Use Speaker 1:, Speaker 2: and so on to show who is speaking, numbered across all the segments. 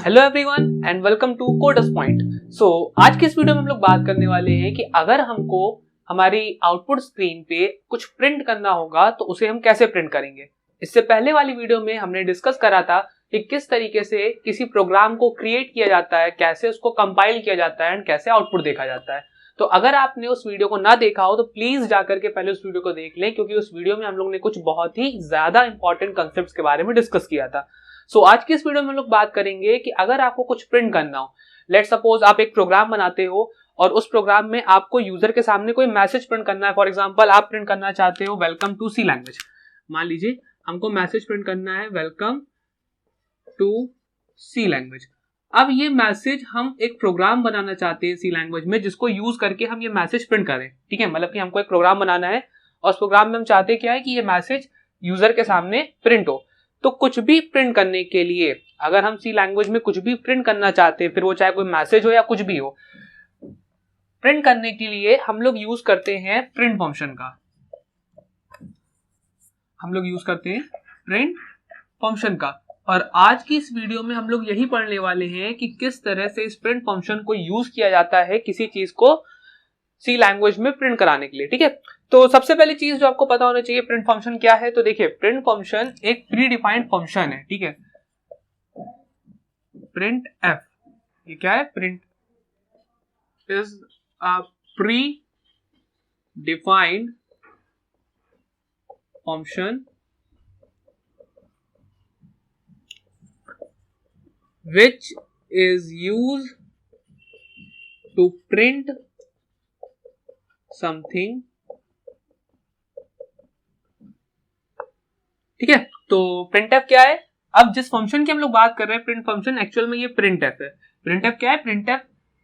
Speaker 1: Hello everyone and welcome to coders point. So आज के इस वीडियो में हम लोग बात करने वाले हैं कि अगर हमको हमारी आउटपुट स्क्रीन पे कुछ प्रिंट करना होगा तो उसे हम कैसे प्रिंट करेंगे। इससे पहले वाली वीडियो में हमने डिस्कस करा था कि किस तरीके से किसी प्रोग्राम को क्रिएट किया जाता है, कैसे उसको कंपाइल किया जाता है एंड कैसे आउटपुट देखा जाता है। तो अगर आपने उस वीडियो को ना देखा हो तो प्लीज जाकर के पहले उस वीडियो को देख लें, क्योंकि उस वीडियो में हम लोग ने कुछ बहुत ही ज्यादा इंपॉर्टेंट कंसेप्ट्स के बारे में डिस्कस किया था। सो आज की इस वीडियो में हम लोग बात करेंगे कि अगर आपको कुछ प्रिंट करना हो, लेट्स सपोज आप एक प्रोग्राम बनाते हो और उस प्रोग्राम में आपको यूजर के सामने कोई मैसेज प्रिंट करना है। फॉर एग्जांपल आप प्रिंट करना चाहते हो वेलकम टू सी लैंग्वेज। मान लीजिए हमको मैसेज प्रिंट करना है वेलकम टू सी लैंग्वेज। अब ये मैसेज हम एक प्रोग्राम बनाना चाहते हैं सी लैंग्वेज में, जिसको यूज करके हम ये मैसेज प्रिंट करें। ठीक है, मतलब कि हमको एक प्रोग्राम बनाना है और उस प्रोग्राम में हम चाहते हैं क्या है कि ये मैसेज यूजर के सामने प्रिंट हो। तो कुछ भी प्रिंट करने के लिए अगर हम सी लैंग्वेज में कुछ भी प्रिंट करना चाहते हैं, फिर वो चाहे कोई मैसेज हो या कुछ भी हो, प्रिंट करने के लिए हम लोग यूज करते हैं प्रिंट फंक्शन का। हम लोग यूज करते हैं प्रिंट फंक्शन का। और आज की इस वीडियो में हम लोग यही पढ़ने वाले हैं कि किस तरह से इस प्रिंट फंक्शन को यूज किया जाता है किसी चीज को सी लैंग्वेज में प्रिंट कराने के लिए। ठीक है, तो सबसे पहली चीज जो आपको पता होना चाहिए प्रिंट फंक्शन क्या है। तो देखिए, प्रिंट फंक्शन एक प्री डिफाइंड फंक्शन है। ठीक है, प्रिंट एफ, ये क्या है? Print is a pre defined function which is used to print something। ठीक है, तो printf क्या है? अब जिस फंक्शन की हम लोग बात कर रहे हैं प्रिंट फंक्शन, एक्चुअल में ये printf है। printf क्या है? printf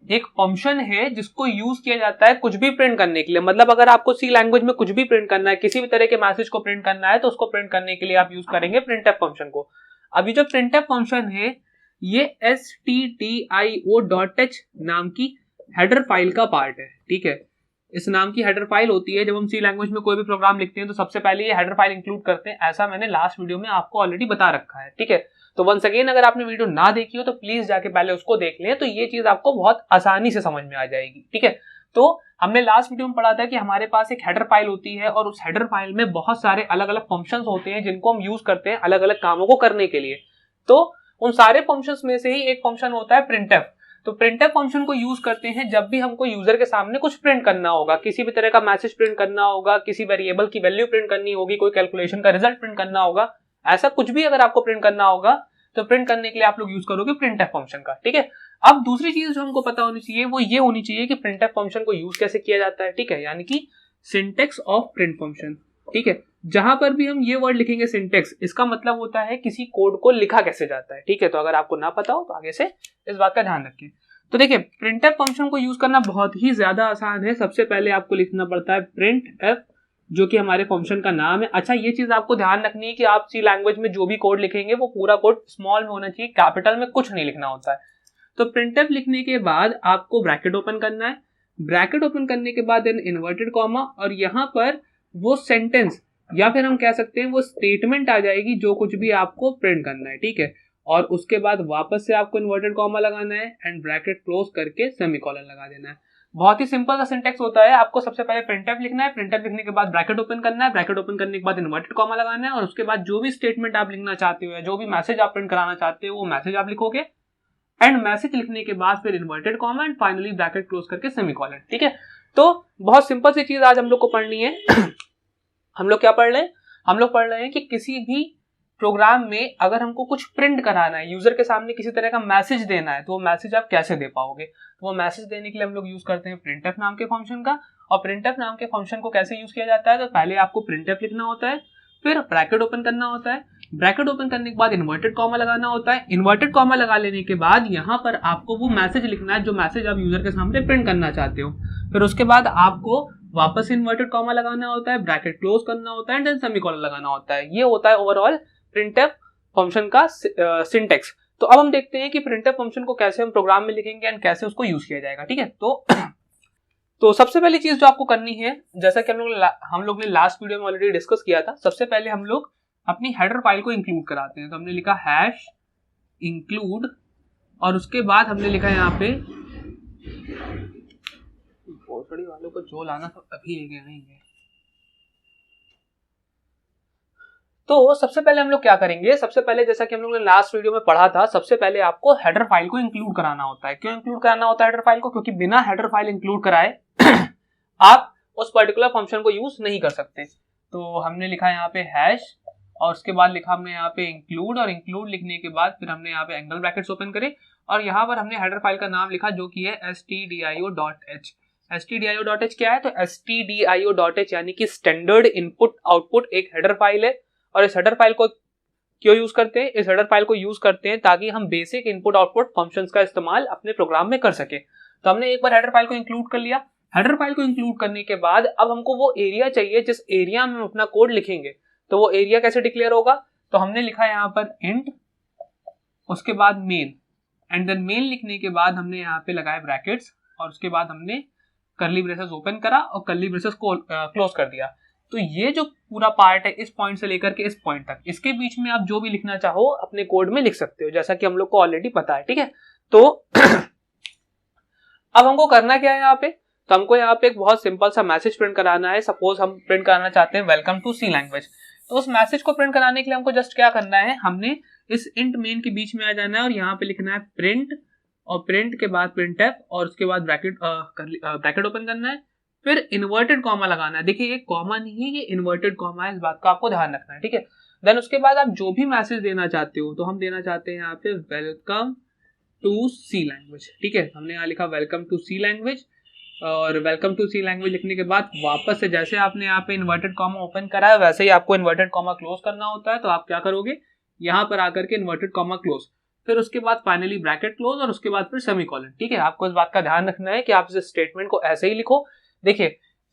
Speaker 1: एक फंक्शन है जिसको यूज किया जाता है कुछ भी प्रिंट करने के लिए। मतलब अगर आपको सी लैंग्वेज में कुछ भी प्रिंट करना है, किसी भी तरह के मैसेज को प्रिंट करना है, तो उसको प्रिंट करने के लिए आप यूज करेंगे printf फंक्शन को। अभी जो printf फंक्शन है ये stdio.h नाम की हेडर फाइल का पार्ट है। ठीक है, इस नाम की हेडर फाइल होती है। जब हम सी लैंग्वेज में कोई भी प्रोग्राम लिखते हैं तो सबसे पहले ये हेडर फाइल इंक्लूड करते हैं। ऐसा मैंने लास्ट वीडियो में आपको ऑलरेडी बता रखा है। ठीक है, तो वंस अगेन अगर आपने वीडियो ना देखी हो तो प्लीज जाके पहले उसको देख लें, तो ये चीज आपको बहुत आसानी से समझ में आ जाएगी। ठीक है, तो हमने लास्ट वीडियो में पढ़ा था कि हमारे पास एक हेडर फाइल होती है और उस हेडर फाइल में बहुत सारे अलग अलग फंक्शंस होते हैं जिनको हम यूज करते हैं अलग अलग कामों को करने के लिए। तो उन सारे फंक्शंस में से ही एक फंक्शन होता है printf। तो printf फंक्शन को यूज करते हैं जब भी हमको यूजर के सामने कुछ प्रिंट करना होगा, किसी भी तरह का मैसेज प्रिंट करना होगा, किसी वेरिएबल की वैल्यू प्रिंट करनी होगी, कोई कैलकुलेशन का रिजल्ट प्रिंट करना होगा, ऐसा कुछ भी अगर आपको प्रिंट करना होगा तो प्रिंट करने के लिए आप लोग यूज करोगे printf फंक्शन का। ठीक है, अब दूसरी चीज जो हमको पता होनी चाहिए वो ये होनी चाहिए कि printf फंक्शन को यूज कैसे किया जाता है। ठीक है, यानी कि सिंटेक्स ऑफ प्रिंट फंक्शन। ठीक है, जहां पर भी हम ये वर्ड लिखेंगे सिंटेक्स, इसका मतलब होता है किसी कोड को लिखा कैसे जाता है। ठीक है, तो अगर आपको ना पता हो तो आगे से इस बात का ध्यान रखें। तो देखिए, printf फंक्शन को यूज करना बहुत ही ज्यादा आसान है। सबसे पहले आपको लिखना पड़ता है printf, जो कि हमारे फंक्शन का नाम है। अच्छा, ये चीज आपको ध्यान रखनी है कि आप सी लैंग्वेज में जो भी कोड लिखेंगे वो पूरा कोड स्मॉल में होना चाहिए, कैपिटल में कुछ नहीं लिखना होता है। तो printf लिखने के बाद आपको ब्रैकेट ओपन करना है। ब्रैकेट ओपन करने के बाद इन्वर्टेड कॉमा, और यहाँ पर वो सेंटेंस या फिर हम कह सकते हैं वो स्टेटमेंट आ जाएगी जो कुछ भी आपको प्रिंट करना है। ठीक है, और उसके बाद वापस से आपको इन्वर्टेड कॉमा लगाना है एंड ब्रैकेट क्लोज करके सेमीकोलन लगा देना है। बहुत ही सिंपल सा सिंटेक्स होता है। आपको सबसे पहले printf लिखना है, printf लिखने के बाद ब्रैकेट ओपन करना है, ब्रैकेट ओपन करने के बाद इन्वर्टेड कॉमा लगाना है, और उसके बाद जो भी स्टेटमेंट आप लिखना चाहते हो या जो भी मैसेज आप प्रिंट कराना चाहते हो वो मैसेज आप लिखोगे, एंड मैसेज लिखने के बाद फिर inverted comma and finally bracket close करके सेमीकोलन। ठीक है, तो बहुत सिंपल सी चीज आज हम लोग को पढ़नी है। हम लोग क्या पढ़ रहे हैं? हम लोग पढ़ रहे हैं कि किसी भी प्रोग्राम में अगर हमको कुछ प्रिंट कराना है, यूजर के सामने किसी तरह का मैसेज देना है, तो वो मैसेज आप कैसे दे पाओगे। तो वो मैसेज देने के लिए हम लोग यूज करते हैं printf नाम के फंक्शन का। और printf नाम के फंक्शन को कैसे यूज किया जाता है? तो पहले आपको printf लिखना होता है, फिर ब्रैकेट ओपन करना होता है, ब्रैकेट ओपन करने के बाद इन्वर्टेड कॉमा लगाना होता है, इन्वर्टेड कॉमा लगा लेने के बाद यहाँ पर आपको वो मैसेज लिखना है जो मैसेज आप यूजर के सामने प्रिंट करना चाहते हो। फिर उसके बाद आपको वापस इन्वर्टेड कॉमा लगाना होता है, ब्रैकेट क्लोज करना होता है एंड देन सेमीकोलन लगाना होता है। ये होता है ओवरऑल printf फंक्शन का सिंटेक्स। तो अब हम देखते हैं कि printf फंक्शन को कैसे हम प्रोग्राम में लिखेंगे एंड कैसे उसको यूज किया जाएगा। ठीक है, तो सबसे पहली चीज जो आपको करनी है, जैसा कि हम लोग ने लास्ट वीडियो में ऑलरेडी डिस्कस किया था, सबसे पहले हम लोग अपनी हेडर फाइल को इंक्लूड कराते हैं। तो हमने लिखा हैश इंक्लूड और उसके बाद हमने लिखा है यहाँ पे भोसड़ी वालों को जो लाना था अभी लेके आएंगे। तो सबसे पहले हम लोग क्या करेंगे, सबसे पहले जैसा कि हम लोग ने लास्ट वीडियो में पढ़ा था, सबसे पहले आपको हेडर फाइल को इंक्लूड कराना होता है। क्यों इंक्लूड कराना होता है हेडर फाइल को? क्योंकि बिना हेडर फाइल इंक्लूड कराए आप उस पर्टिकुलर फंक्शन को यूज नहीं कर सकते। तो हमने लिखा यहाँ पे हैश और उसके बाद लिखा हमने यहाँ पे इंक्लूड, और इंक्लूड लिखने के बाद फिर हमने यहाँ पे एंगल ब्रैकेट्स ओपन करे और यहाँ पर हमने हेडर फाइल का नाम लिखा जो कि है stdio.h। stdio.h क्या है? तो stdio.h यानी कि स्टैंडर्ड इनपुट आउटपुट एक हेडर फाइल है। और इस हेडर फाइल को क्यों यूज करते हैं? इस हेडर फाइल को यूज करते हैं ताकि हम बेसिक इनपुट आउटपुट फंक्शंस का इस्तेमाल अपने प्रोग्राम में कर सके। तो हमने एक बार हेडर फाइल को इंक्लूड कर लिया। हेडर फाइल को इंक्लूड करने के बाद अब हमको वो एरिया चाहिए जिस एरिया में हम अपना कोड लिखेंगे। तो वो एरिया कैसे डिक्लेयर होगा? तो हमने लिखा है यहाँ पर इंट, उसके बाद मेन, एंड देन मेन लिखने के बाद हमने यहाँ पे लगाए ब्रैकेट्स और उसके बाद हमने कर्ली ब्रेसेस ओपन करा और कर्ली ब्रेसेस को क्लोज कर दिया। तो ये जो पूरा पार्ट है इस पॉइंट से लेकर के इस पॉइंट तक, इसके बीच में आप जो भी लिखना चाहो अपने कोड में लिख सकते हो, जैसा कि हम लोग को ऑलरेडी पता है। ठीक है, तो अब हमको करना क्या है यहाँ पे? तो हमको यहाँ पे एक बहुत सिंपल सा मैसेज प्रिंट कराना है। सपोज हम प्रिंट कराना चाहते हैं वेलकम टू सी लैंग्वेज। तो उस मैसेज को प्रिंट कराने के लिए हमको जस्ट क्या करना है, हमने इस इंट मेन के बीच में आ जाना है और यहाँ पे लिखना है प्रिंट, और प्रिंट के बाद प्रिंट एफ और उसके बाद ब्रैकेट ओपन करना है, फिर इन्वर्टेड कॉमा लगाना है। देखिए ये कॉमा नहीं है, ये इन्वर्टेड कॉमा है, इस बात का आपको ध्यान रखना है। ठीक है, देन उसके बाद आप जो भी मैसेज देना चाहते हो, तो हम देना चाहते हैं यहाँ पे वेलकम टू सी लैंग्वेज। ठीक है, हमने यहाँ लिखा वेलकम टू सी लैंग्वेज, और वेलकम टू सी लैंग्वेज लिखने के बाद वापस से जैसे आपने यहाँ पे इन्वर्टेड कॉमा ओपन करा है वैसे ही आपको इन्वर्टेड कॉमा क्लोज करना होता है। तो आप क्या करोगे, यहाँ पर आकर के इन्वर्टेड कॉमा क्लोज, फिर उसके बाद फाइनली ब्रैकेट क्लोज और उसके बाद फिर सेमीकोलन। ठीक है, आपको इस बात का ध्यान रखना है कि आप इस स्टेटमेंट को ऐसे ही लिखो। देखिए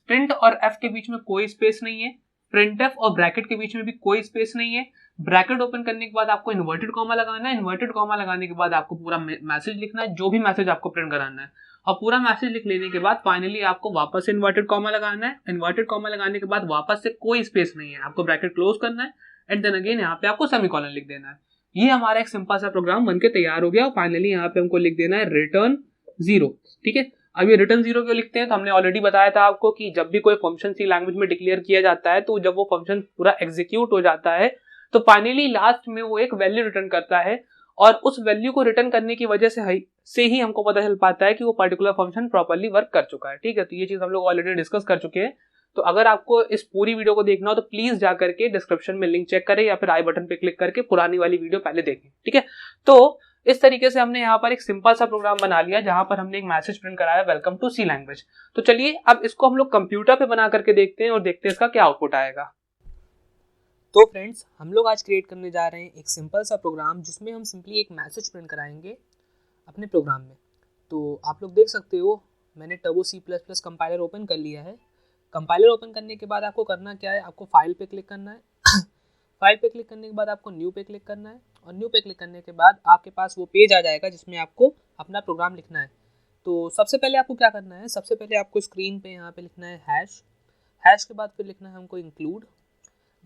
Speaker 1: प्रिंट और एफ के बीच में कोई स्पेस नहीं है, प्रिंट एफ और ब्रैकेट के बीच में भी कोई स्पेस नहीं है। ब्रैकेट ओपन करने के बाद आपको इन्वर्टेड कॉमा लगाना है, इन्वर्टेड कॉमा लगाने के बाद आपको पूरा मैसेज लिखना है, जो भी मैसेज आपको प्रिंट कराना है, और पूरा मैसेज लिख लेने के बाद फाइनली आपको वापस से इन्वर्टेड कॉमा लगाना है। इन्वर्टेड कॉमा लगाने के बाद वापस से कोई स्पेस नहीं है, आपको ब्रैकेट क्लोज करना है एंड देन अगेन यहाँ पे आपको सेमीकोलन लिख देना है। ये हमारा एक सिंपल सा प्रोग्राम बनके तैयार हो गया और फाइनली यहाँ पे हमको लिख देना है रिटर्न 0। ठीक है, अब ये रिटर्न 0 क्यों लिखते हैं? तो हमने ऑलरेडी बताया था आपको कि जब भी कोई फंक्शन सी लैंग्वेज में डिक्लेयर किया जाता है तो जब वो फंक्शन पूरा एग्जीक्यूट हो जाता है तो फाइनली लास्ट में वो एक वैल्यू रिटर्न करता है, और उस वैल्यू को रिटर्न करने की वजह से ही हमको पता चल पाता है कि वो पर्टिकुलर फंक्शन प्रॉपर्ली वर्क कर चुका है। ठीक है, तो ये चीज हम लोग ऑलरेडी डिस्कस कर चुके हैं। तो अगर आपको इस पूरी वीडियो को देखना हो तो प्लीज जाकर के डिस्क्रिप्शन में लिंक चेक करें या फिर आई बटन पे क्लिक करके पुरानी वाली वीडियो पहले देखें। ठीक है, तो इस तरीके से हमने यहाँ पर एक सिंपल सा प्रोग्राम बना लिया जहां पर हमने एक मैसेज प्रिंट कराया वेलकम टू सी लैंग्वेज। तो चलिए अब इसको हम लोग कंप्यूटर पे बना करके देखते हैं और देखते हैं इसका क्या आउटपुट आएगा।
Speaker 2: तो फ्रेंड्स, हम लोग आज क्रिएट करने जा रहे हैं एक सिंपल सा प्रोग्राम जिसमें हम सिंपली एक मैसेज प्रिंट कराएंगे अपने प्रोग्राम में। तो आप लोग देख सकते हो मैंने टर्बो C++ कंपाइलर ओपन कर लिया है। कंपाइलर ओपन करने के बाद आपको करना क्या है, आपको फाइल पे क्लिक करना है। फाइल पे क्लिक करने के बाद आपको न्यू पे क्लिक करना है, और न्यू पे क्लिक करने के बाद आपके पास वो पेज आ जाएगा जिसमें आपको अपना प्रोग्राम लिखना है। तो सबसे पहले आपको क्या करना है, सबसे पहले आपको स्क्रीन पे यहाँ पे लिखना है हैश के बाद फिर लिखना है हमको इंक्लूड।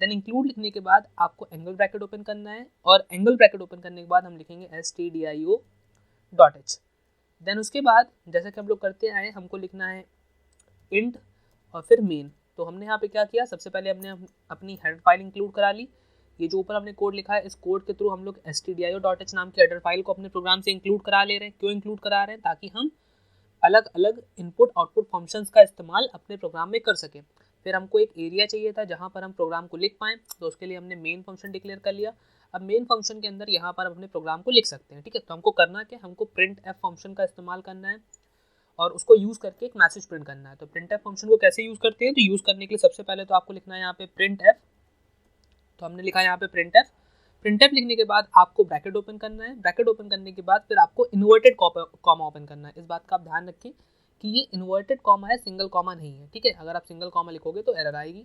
Speaker 2: देन इंक्लूड लिखने के बाद आपको एंगल ब्रैकेट ओपन करना है, और एंगल ब्रैकेट ओपन करने के बाद हम लिखेंगे stdio.h। देन उसके बाद जैसा कि हम लोग करते आए हमको लिखना है इंट और फिर मेन। तो हमने यहाँ पे क्या किया, सबसे पहले हमने अपनी हेडर फाइल इंक्लूड करा ली। ये जो ऊपर हमने कोड लिखा है इस कोड के थ्रू हम लोग stdio.h नाम की हेडर फाइल को अपने प्रोग्राम से इंक्लूड करा ले रहे हैं। क्यों इंक्लूड करा रहे हैं? ताकि हम अलग अलग इनपुट आउटपुट फंक्शंस का इस्तेमाल अपने प्रोग्राम में कर सकें। फिर हमको एक एरिया चाहिए था जहाँ पर हम प्रोग्राम को लिख पाएँ, तो उसके लिए हमने मेन फंक्शन डिक्लेयर कर लिया। अब मेन फंक्शन के अंदर यहाँ पर अपने प्रोग्राम को लिख सकते हैं। ठीक है, तो हमको करना क्या, हमको प्रिंट एफ फंक्शन का इस्तेमाल करना है और उसको यूज़ करके एक मैसेज प्रिंट करना है। तो प्रिंट एफ फंक्शन को कैसे यूज़ करते हैं, तो यूज़ करने के लिए सबसे पहले तो आपको लिखना है यहाँ पे प्रिंट एफ। तो हमने लिखा है यहाँ पे प्रिंट एफ। प्रिंट एफ लिखने के बाद आपको ब्रैकेट ओपन करना है। ब्रैकेट ओपन करने के बाद फिर आपको इन्वर्टेड कॉमा ओपन करना है। इस बात का आप ध्यान रखें कि ये इन्वर्टेड कॉमा है, सिंगल कॉमा नहीं है। ठीक है, अगर आप सिंगल कॉमा लिखोगे तो एरर आएगी,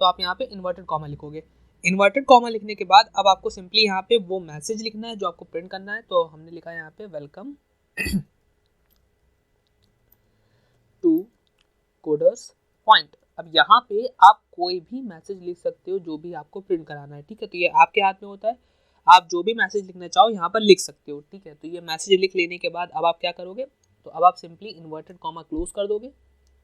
Speaker 2: तो आप यहाँ पे इन्वर्टेड कॉमा लिखोगे। इन्वर्टेड कॉमा लिखने के बाद अब आपको सिंपली यहाँ पे वो मैसेज लिखना है जो आपको प्रिंट करना है। तो हमने लिखा है यहाँ पे वेलकम टू कोडर्स पॉइंट। अब यहाँ पे आप कोई भी मैसेज लिख सकते हो जो भी आपको प्रिंट कराना है। ठीक है, तो ये आपके हाथ में होता है, आप जो भी मैसेज लिखना चाहो यहाँ पर लिख सकते हो, ठीक है। तो ये मैसेज लिख लेने के बाद अब आप क्या करोगे, तो अब आप सिंपली इन्वर्टेड कॉमा क्लोज कर दोगे।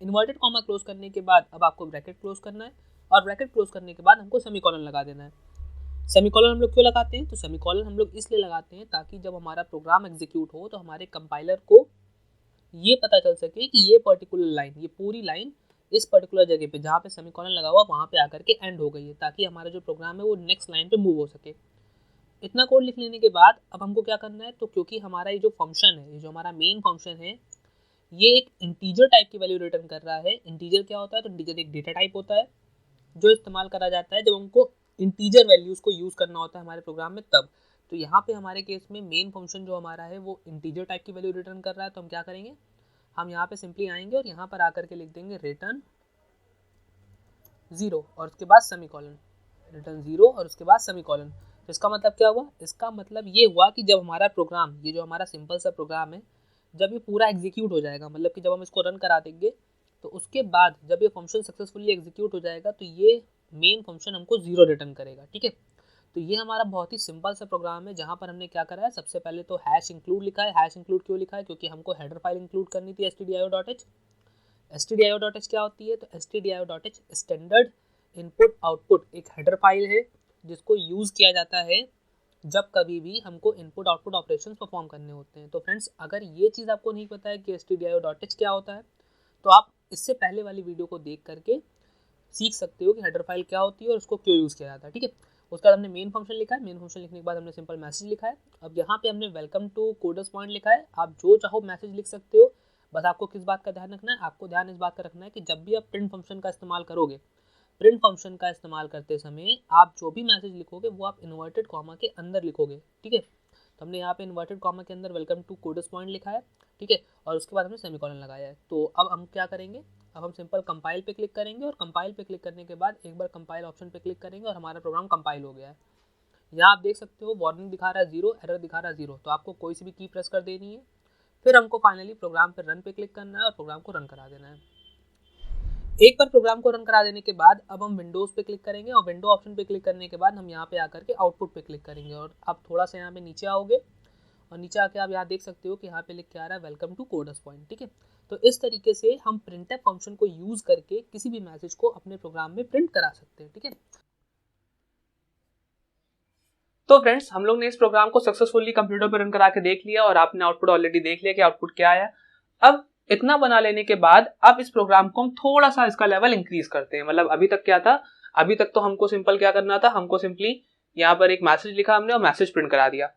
Speaker 2: इन्वर्टेड कॉमा क्लोज करने के बाद अब आपको ब्रैकेट क्लोज करना है, और ब्रैकेट क्लोज करने के बाद हमको सेमीकोलन लगा देना है। सेमीकोलन हम लोग क्यों लगाते हैं, तो सेमीकोलन हम लोग इसलिए लगाते हैं ताकि जब हमारा प्रोग्राम एग्जीक्यूट हो तो हमारे कंपाइलर को ये पता चल सके कि ये पर्टिकुलर लाइन, ये पूरी लाइन इस पर्टिकुलर जगह पे जहाँ पे सेमीकोलन लगा हुआ वहाँ पे आकर के एंड हो गई है, ताकि हमारा जो प्रोग्राम है वो नेक्स्ट लाइन पे मूव हो सके। इतना कोड लिख लेने के बाद अब हमको क्या करना है, तो क्योंकि हमारा ये जो फंक्शन है, ये जो हमारा मेन फंक्शन है, ये एक इंटीजर टाइप की वैल्यू रिटर्न कर रहा है। इंटीजर क्या होता है, तो इंटीजर एक डेटा टाइप होता है जो इस्तेमाल करा जाता है जब हमको इंटीजर वैल्यूज़ को यूज़ करना होता है हमारे प्रोग्राम में तब। तो यहाँ पे हमारे केस में मेन फंक्शन जो हमारा है वो इंटीजर टाइप की वैल्यू रिटर्न कर रहा है। तो हम क्या करेंगे, हम यहाँ पे सिंपली आएंगे और यहाँ पर आकर के लिख देंगे रिटर्न 0 और उसके बाद सेमीकोलन, रिटर्न 0 और उसके बाद सेमीकोलन। तो इसका मतलब क्या हुआ, इसका मतलब ये हुआ कि जब हमारा प्रोग्राम, ये जो हमारा सिंपल सा प्रोग्राम है, जब ये पूरा एग्जीक्यूट हो जाएगा, मतलब कि जब हम इसको रन करा देंगे तो उसके बाद जब ये फंक्शन सक्सेसफुली एग्जीक्यूट हो जाएगा तो ये मेन फंक्शन हमको 0 रिटर्न करेगा, ठीक है। तो ये हमारा बहुत ही सिंपल सा प्रोग्राम है जहाँ पर हमने क्या करा है, सबसे पहले तो हैश इंक्लूड लिखा है। हैश इंक्लूड क्यों लिखा है, क्योंकि हमको हेडर फाइल इंक्लूड करनी थी stdio.h। stdio.h क्या होती है, तो stdio.h स्टैंडर्ड इनपुट आउटपुट एक हेडर फाइल है जिसको यूज़ किया जाता है जब कभी भी हमको इनपुट आउटपुट ऑपरेशंस परफॉर्म करने होते हैं। तो फ्रेंड्स, अगर ये चीज़ आपको नहीं पता है कि stdio.h क्या होता है तो आप इससे पहले वाली वीडियो को देख करके सीख सकते हो कि हेडर फाइल क्या होती है और उसको क्यों यूज़ किया जाता है, ठीक है। उसके बाद हमने मेन फंक्शन लिखा है, मेन फंक्शन लिखने के बाद हमने सिंपल मैसेज लिखा है। अब यहाँ पे हमने वेलकम टू कोडर्स पॉइंट लिखा है। आप जो चाहो मैसेज लिख सकते हो, बस आपको किस बात का ध्यान रखना है, आपको ध्यान इस बात का रखना है कि जब भी आप प्रिंट फंक्शन का इस्तेमाल करोगे, प्रिंट फंक्शन का इस्तेमाल करते समय आप जो भी मैसेज लिखोगे वो आप इन्वर्टेड कॉमा के अंदर लिखोगे, ठीक है। तो हमने यहाँ पे इन्वर्टेड कॉमा के अंदर वेलकम टू कोडर्स पॉइंट लिखा है, ठीक है, और उसके बाद हमने सेमीकोलन लगाया है। तो अब हम क्या करेंगे, अब हम सिंपल कंपाइल पे क्लिक करेंगे और कंपाइल पे क्लिक करने के बाद एक बार कंपाइल ऑप्शन पे क्लिक करेंगे और हमारा प्रोग्राम कंपाइल हो गया है। यहाँ आप देख सकते हो वार्निंग दिखा रहा है 0, एरर दिखा रहा है 0। तो आपको कोई सी भी की प्रेस कर देनी है, फिर हमको फाइनली प्रोग्राम पे रन पे क्लिक करना है और प्रोग्राम को रन करा देना है। एक बार प्रोग्राम को रन करा देने के बाद अब हम विंडोज़ पे क्लिक करेंगे और विंडो ऑप्शन पे क्लिक करने के बाद हम यहाँ पे आकर के आउटपुट पे क्लिक करेंगे और आप थोड़ा सा यहाँ पे नीचे आओगे और नीचे आके आप यहाँ देख सकते हो कि यहाँ पे लिख के आ रहा है वेलकम टू कोडर्स पॉइंट, ठीक है। तो इस तरीके से हम प्रिंटफ फंक्शन को यूज़ करके किसी भी मैसेज को अपने प्रोग्राम में प्रिंट करा सकते हैं, ठीक है।
Speaker 1: तो फ्रेंड्स, हम लोग ने इस प्रोग्राम को सक्सेसफुली कंप्यूटर पर रन करा के देख लिया और आपने आउटपुट ऑलरेडी देख लिया कि आउटपुट क्या आया। अब इतना बना लेने के बाद अब इस प्रोग्राम को हम थोड़ा सा इसका लेवल इंक्रीज करते हैं। मतलब अभी तक क्या था, अभी तक तो हमको सिंपल क्या करना था, हमको सिंपली यहाँ पर एक मैसेज लिखा हमने और मैसेज प्रिंट करा दिया।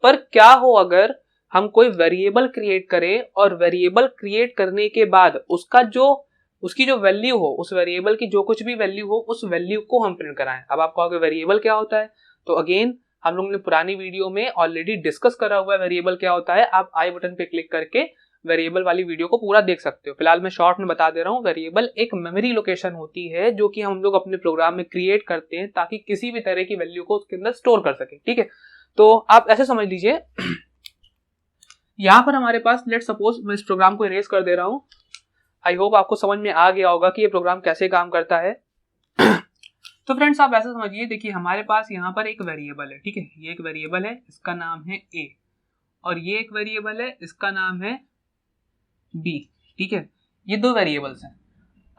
Speaker 1: पर क्या हो अगर हम कोई वेरिएबल क्रिएट करें और वेरिएबल क्रिएट करने के बाद उसकी जो वैल्यू हो, उस वेरिएबल की जो कुछ भी वैल्यू हो, उस वैल्यू को हम प्रिंट कराएं। अब आप कहोगे वेरिएबल क्या होता है, तो अगेन हम लोग ने पुरानी वीडियो में ऑलरेडी डिस्कस करा हुआ है वेरिएबल क्या होता है। आप आई बटन पे क्लिक करके वेरिएबल वाली वीडियो को पूरा देख सकते हो। फिलहाल मैं शॉर्ट में बता दे रहा हूँ। वेरिएबल एक मेमोरी लोकेशन होती है जो कि हम लोग अपने प्रोग्राम में क्रिएट करते हैं ताकि किसी भी तरह की वैल्यू को उसके अंदर स्टोर कर सके, ठीक है। तो आप ऐसे समझ लीजिए, यहाँ पर हमारे पास लेट सपोज मैं इस प्रोग्राम को इरेज कर दे रहा हूँ। आई होप आपको समझ में आ गया होगा कि ये प्रोग्राम कैसे काम करता है। तो फ्रेंड्स, आप ऐसा समझिए, देखिए हमारे पास यहाँ पर एक वेरिएबल है, ठीक है। ये एक वेरिएबल है, इसका नाम है a, और ये एक वेरिएबल है, इसका नाम है b, ठीक है। ये दो वेरिएबल्स हैं।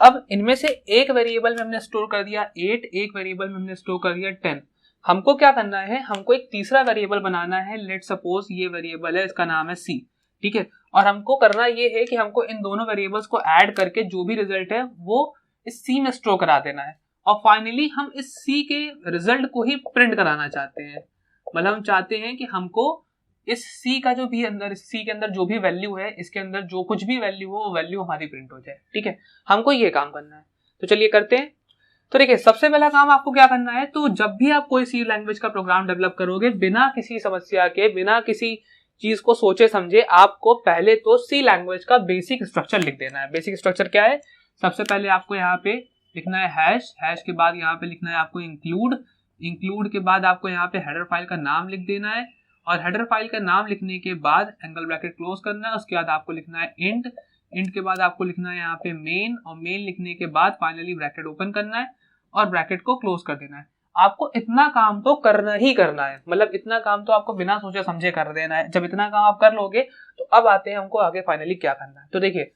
Speaker 1: अब इनमें से एक वेरिएबल में हमने स्टोर कर दिया 8, एक वेरिएबल में हमने स्टोर कर दिया 10। हमको क्या करना है, हमको एक तीसरा वेरिएबल बनाना है। लेट सपोज ये वेरिएबल है, इसका नाम है c, ठीक है। और हमको करना ये है कि हमको इन दोनों वेरिएबल्स को ऐड करके जो भी रिजल्ट है वो इस c में स्टोर करा देना है। और फाइनली हम इस C के रिजल्ट को ही प्रिंट कराना चाहते हैं। मतलब हम चाहते हैं कि हमको इस C का जो भी अंदर, इस C के अंदर जो भी वैल्यू है, इसके अंदर जो कुछ भी वैल्यू हो वो वैल्यू हमारी प्रिंट हो जाए, ठीक है। हमको ये काम करना है, तो चलिए करते हैं। तो देखिए, सबसे पहला काम आपको क्या करना है, तो जब भी आप कोई C लैंग्वेज का प्रोग्राम डेवलप करोगे, बिना किसी समस्या के, बिना किसी चीज को सोचे समझे, आपको पहले तो C लैंग्वेज का बेसिक स्ट्रक्चर लिख देना है। बेसिक स्ट्रक्चर क्या है, सबसे पहले आपको यहाँ पे लिखना है हैश के बाद यहाँ पे लिखना है आपको इंक्लूड के बाद आपको यहाँ पे हेडर फाइल का नाम लिख देना है, और हेडर फाइल का नाम लिखने के बाद एंगल ब्रैकेट क्लोज करना है। उसके बाद आपको लिखना है इंट के बाद आपको लिखना है यहाँ पे मेन, और मेन लिखने के बाद फाइनली ब्रैकेट ओपन करना है और ब्रैकेट को क्लोज कर देना है। आपको इतना काम तो करना ही करना है, मतलब इतना काम तो आपको बिना सोचे समझे कर देना है। जब इतना काम आप कर लोगे तो अब आते हैं हमको आगे फाइनली क्या करना है। तो देखिए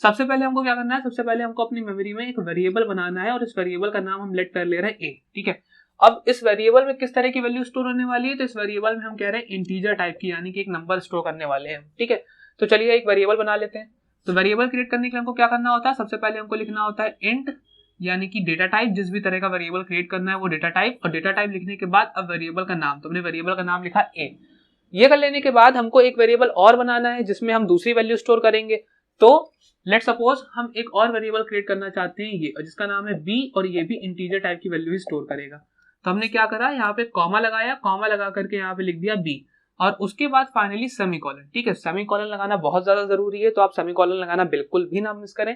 Speaker 1: सबसे पहले हमको क्या करना है, सबसे पहले हमको अपनी मेमोरी में एक वेरिएबल बनाना है और इस वेरिएबल का नाम हम लेट कर ले रहे हैं ए, ठीक है। अब इस वेरिएबल में किस तरह की वैल्यू स्टोर होने वाली है, तो इस वेरिएबल में हम कह रहे हैं इंटीजर टाइप की, यानी कि एक नंबर स्टोर करने वाले हैं, ठीक है। तो चलिए एक वेरिएबल बना लेते हैं। तो वेरिएबल क्रिएट करने के लिए हमको क्या करना होता है, सबसे पहले हमको लिखना होता है इंट, यानी कि डेटा टाइप, जिस भी तरह का वेरिएबल क्रिएट करना है वो डेटा टाइप, और डेटा टाइप लिखने के बाद अब वेरिएबल का नाम, तो हमने वेरिएबल का नाम लिखा ए। ये कर लेने के बाद हमको एक वेरिएबल और बनाना है जिसमें हम दूसरी वैल्यू स्टोर करेंगे। तो लेट सपोज हम एक और वेरिएबल क्रिएट करना चाहते हैं ये, और जिसका नाम है बी, और ये भी इंटीजर टाइप की वैल्यू ही स्टोर करेगा। तो हमने क्या करा, यहाँ पे कॉमा लगाया, कॉमा लगा करके यहाँ पे लिख दिया बी, और उसके बाद फाइनली सेमीकोलन, ठीक है। सेमीकोलन लगाना बहुत ज्यादा जरूरी है, तो आप सेमीकोलन लगाना बिल्कुल भी ना मिस करें।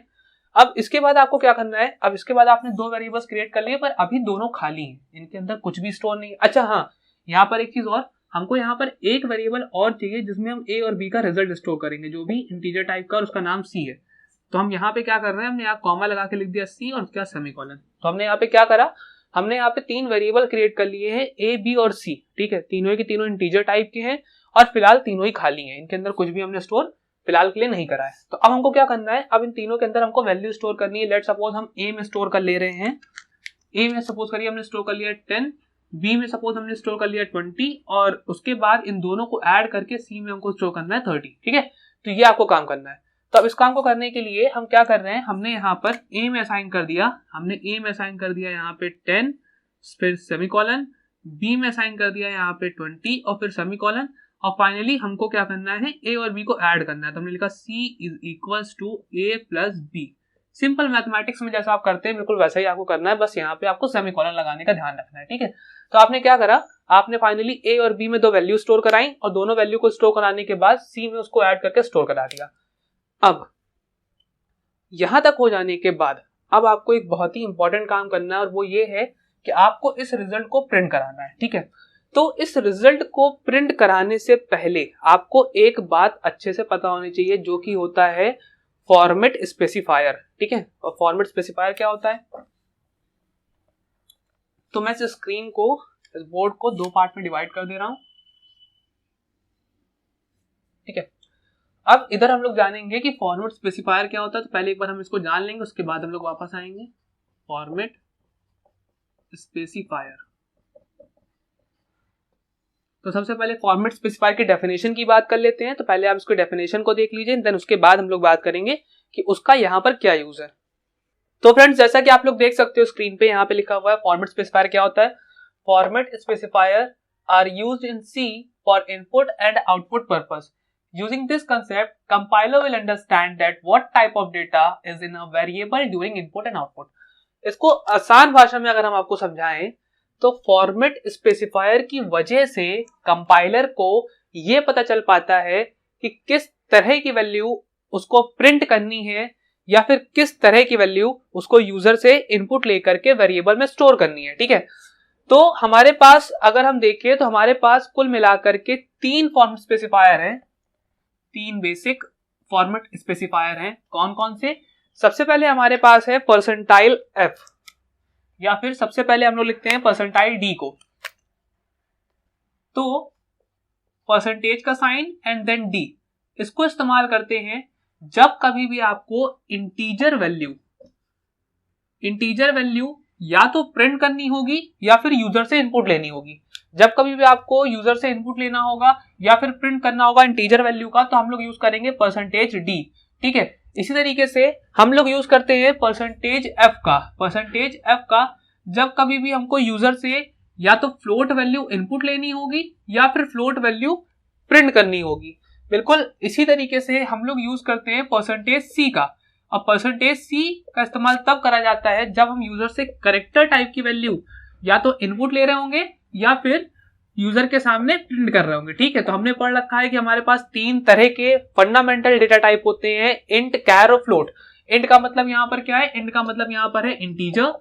Speaker 1: अब इसके बाद आपको क्या करना है, अब इसके बाद आपने दो वेरिएबल्स क्रिएट कर लिए, पर अभी दोनों खाली हैं, इनके अंदर कुछ भी स्टोर नहीं है। अच्छा हाँ, यहाँ पर एक चीज और, हमको यहाँ पर एक वेरिएबल और चाहिए जिसमें हम ए और बी का रिजल्ट स्टोर करेंगे, जो भी इंटीजर टाइप का, और उसका नाम सी है। तो हम यहाँ पे क्या कर रहे हैं, हमने यहाँ कॉमा लगा के लिख दिया सी और उसका सेमीकोलन। तो हमने यहाँ पे क्या करा, हमने यहाँ पे तीन वेरिएबल क्रिएट कर लिए हैं ए, बी और सी, ठीक है। तीनों के तीनों इंटीजर टाइप के हैं और फिलहाल तीनों ही खाली हैं, इनके अंदर कुछ भी हमने स्टोर फिलहाल के लिए नहीं करा है। तो अब हमको क्या करना है, अब इन तीनों के अंदर हमको वैल्यू स्टोर करनी है। लेट सपोज हम ए में स्टोर कर ले रहे हैं, ए में सपोज करिए हमने स्टोर कर लिया 10, बी में सपोज हमने स्टोर कर लिया 20, और उसके बाद इन दोनों को ऐड करके सी में हमको स्टोर करना है 30, ठीक है। तो ये आपको काम करना है। तो अब इस काम को करने के लिए हम क्या कर रहे हैं, हमने यहाँ पर ए में असाइन कर दिया, यहाँ पे 10, फिर सेमीकोलन, बी में असाइन कर दिया यहाँ पे 20 और फिर सेमीकोलन, और फाइनली हमको क्या करना है, ए और बी को ऐड करना है। तो हमने लिखा C is equals to A plus B. Simple mathematics में जैसा आप करते हैं बिल्कुल वैसा ही आपको करना है, बस यहाँ पे आपको सेमीकोलन लगाने का ध्यान रखना है, ठीक है। तो आपने क्या करा, आपने फाइनली ए और बी में दो वैल्यू स्टोर कराई, और दोनों वैल्यू को स्टोर कराने के बाद सी में उसको ऐड करके स्टोर करा दिया। अब यहां तक हो जाने के बाद अब आपको एक बहुत ही इंपॉर्टेंट काम करना है, और वो ये है कि आपको इस रिजल्ट को प्रिंट कराना है, ठीक है। तो इस रिजल्ट को प्रिंट कराने से पहले आपको एक बात अच्छे से पता होनी चाहिए, जो कि होता है फॉर्मेट स्पेसिफायर, ठीक है। और फॉर्मेट स्पेसिफायर क्या होता है, तो मैं इस स्क्रीन को, इस बोर्ड को दो पार्ट में डिवाइड कर दे रहा हूं, ठीक है। अब इधर हम लोग जानेंगे कि फॉर्मेट स्पेसिफायर क्या होता है। तो पहले एक बार हम इसको जान लेंगे, उसके बाद हम लोग वापस आएंगे। फॉर्मेट स्पेसिफायर, तो सबसे पहले फॉर्मेट स्पेसिफायर की डेफिनेशन की बात कर लेते हैं। तो पहले आप इसको डेफिनेशन को देख लीजिए, देन उसके बाद हम लोग बात करेंगे कि उसका यहाँ पर क्या यूज है। तो फ्रेंड्स, जैसा कि आप लोग देख सकते हो स्क्रीन पे, यहाँ पे लिखा हुआ है फॉर्मेट स्पेसिफायर क्या होता है। Format specifier are used in C for input and output purpose. Using this concept, compiler will understand that what type of data is in a variable during input and output. इसको आसान भाषा में अगर हम आपको समझाएं तो फॉर्मेट स्पेसिफायर की वजह से कंपाइलर को ये पता चल पाता है कि किस तरह की वैल्यू उसको प्रिंट करनी है, या फिर किस तरह की वैल्यू उसको यूजर से इनपुट लेकर के वेरिएबल में स्टोर करनी है, ठीक है। तो हमारे पास अगर हम देखें तो हमारे पास कुल मिलाकर के तीन फॉर्मेट स्पेसिफायर हैं, तीन बेसिक फॉर्मेट स्पेसिफायर हैं। कौन कौन से, सबसे पहले हमारे पास है परसेंटाइल एफ, या फिर सबसे पहले हम लोग लिखते हैं परसेंटाइल डी को। तो परसेंटेज का साइन एंड देन डी, इसको इस्तेमाल करते हैं जब कभी भी आपको इंटीजर वैल्यू या तो प्रिंट करनी होगी या फिर यूजर से इनपुट लेनी होगी। जब कभी भी आपको यूजर से इनपुट लेना होगा या फिर प्रिंट करना होगा इंटीजर वैल्यू का, तो हम लोग यूज करेंगे परसेंटेज डी, ठीक है। इसी तरीके से हम लोग यूज करते हैं परसेंटेज एफ का जब कभी भी हमको यूजर से या तो फ्लोट वैल्यू इनपुट लेनी होगी या फिर फ्लोट वैल्यू प्रिंट करनी होगी। बिल्कुल इसी तरीके से हम लोग यूज करते हैं परसेंटेज सी का। अब परसेंटेज सी का इस्तेमाल तब करा जाता है जब हम यूजर से कैरेक्टर टाइप की वैल्यू या तो इनपुट ले रहे होंगे या फिर यूजर के सामने प्रिंट कर रहे होंगे, ठीक है। तो हमने पढ़ रखा है कि हमारे पास तीन तरह के फंडामेंटल डेटा टाइप होते हैं, इंट, कैर और फ्लोट। इंट का मतलब यहाँ पर क्या है, इंट का मतलब यहाँ पर है इंटीजर,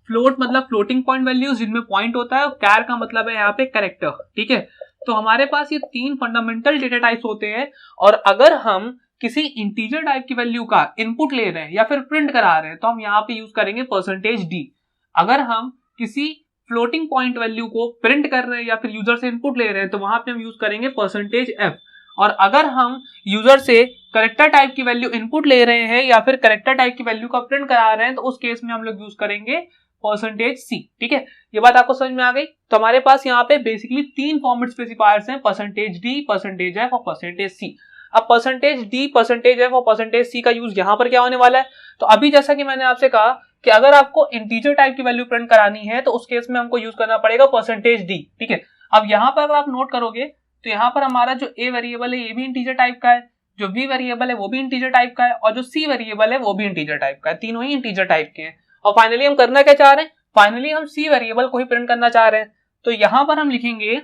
Speaker 1: फ्लोट मतलब फ्लोटिंग पॉइंट वैल्यूज जिनमें पॉइंट होता है, और कैर का मतलब है यहाँ पे कैरेक्टर, ठीक है। तो हमारे पास ये तीन फंडामेंटल डेटा टाइप्स होते हैं, और अगर हम किसी इंटीजर टाइप की वैल्यू का इनपुट ले रहे हैं या फिर प्रिंट करा रहे हैं तो हम यहाँ पे यूज करेंगे परसेंटेज डी। अगर हम किसी फ्लोटिंग पॉइंट वैल्यू को प्रिंट कर रहे हैं या फिर यूजर से इनपुट ले रहे हैं तो वहां पे हम यूज करेंगे %f। और अगर हम यूजर से कैरेक्टर टाइप की वैल्यू इनपुट ले रहे हैं या फिर कैरेक्टर टाइप की वैल्यू का प्रिंट करा रहे हैं तो उस केस में हम लोग यूज करेंगे %c। ठीक है, ये बात आपको समझ में आ गई। तो हमारे पास यहाँ पे बेसिकली 3 फॉर्मेट स्पेसिफायर्स हैं, %d, %f और %c। अब %d, %f और %c का यूज यहाँ पर क्या होने वाला है, तो अभी जैसा कि मैंने आपसे कहा कि अगर आपको इंटीजर टाइप की वैल्यू प्रिंट करानी है तो उस केस में हमको यूज करना पड़ेगा %d। ठीक है, अब यहाँ पर अगर आप नोट करोगे तो यहाँ पर हमारा जो a वेरिएबल है ये भी इंटीजर टाइप का है, जो b वेरिएबल है वो भी इंटीजर टाइप का है और जो c वेरिएबल है वो भी इंटीजर टाइप का है, तीनों ही इंटीजर टाइप के हैं। और फाइनली हम करना क्या चाह रहे हैं, फाइनली हम c वेरिएबल को ही प्रिंट करना चाह रहे हैं। तो यहाँ पर हम लिखेंगे,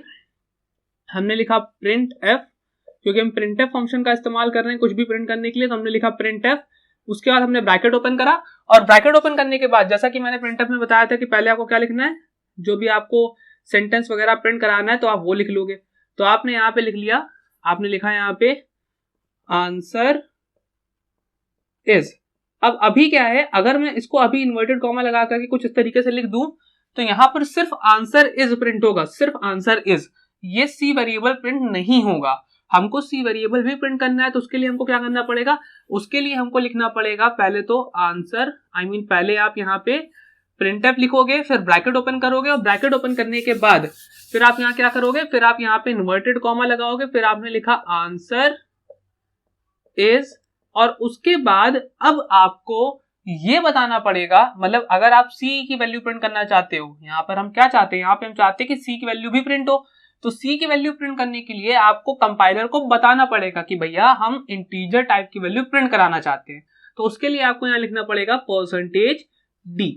Speaker 1: हमने लिखा printf, क्योंकि हम printf फंक्शन का इस्तेमाल कर रहे हैं कुछ भी प्रिंट करने के लिए, तो हमने लिखा printf। उसके बाद हमने ब्रैकेट ओपन करा और ब्रैकेट ओपन करने के बाद जैसा कि मैंने printf में बताया था कि पहले आपको क्या लिखना है, जो भी आपको सेंटेंस वगैरह प्रिंट कराना है तो आप वो लिख लोगे। तो आपने यहाँ पे लिख लिया, आपने लिखा यहाँ पे आंसर इज। अब अभी क्या है, अगर मैं इसको अभी इन्वर्टेड कॉमा लगा करके कुछ इस तरीके से लिख दूं तो यहां पर सिर्फ आंसर इज प्रिंट होगा, सिर्फ आंसर इज, ये सी वेरिएबल प्रिंट नहीं होगा। हमको सी वेरिएबल भी प्रिंट करना है तो उसके लिए हमको क्या करना पड़ेगा, उसके लिए हमको लिखना पड़ेगा पहले तो आंसर, पहले आप यहाँ पे printf लिखोगे, फिर ब्रैकेट ओपन करोगे और ब्रैकेट ओपन करने के बाद फिर आप यहाँ क्या करोगे, फिर आप यहाँ पे इन्वर्टेड कॉमा लगाओगे, फिर आपने लिखा आंसर इज। और उसके बाद अब आपको ये बताना पड़ेगा, मतलब अगर आप c की वैल्यू प्रिंट करना चाहते हो, यहाँ पर हम क्या चाहते हैं, यहाँ पे हम चाहते हैं कि c की वैल्यू भी प्रिंट हो। तो c की वैल्यू प्रिंट करने के लिए आपको कंपाइलर को बताना पड़ेगा कि भैया हम इंटीजर टाइप की वैल्यू प्रिंट कराना चाहते हैं। तो उसके लिए आपको यहाँ लिखना पड़ेगा %d।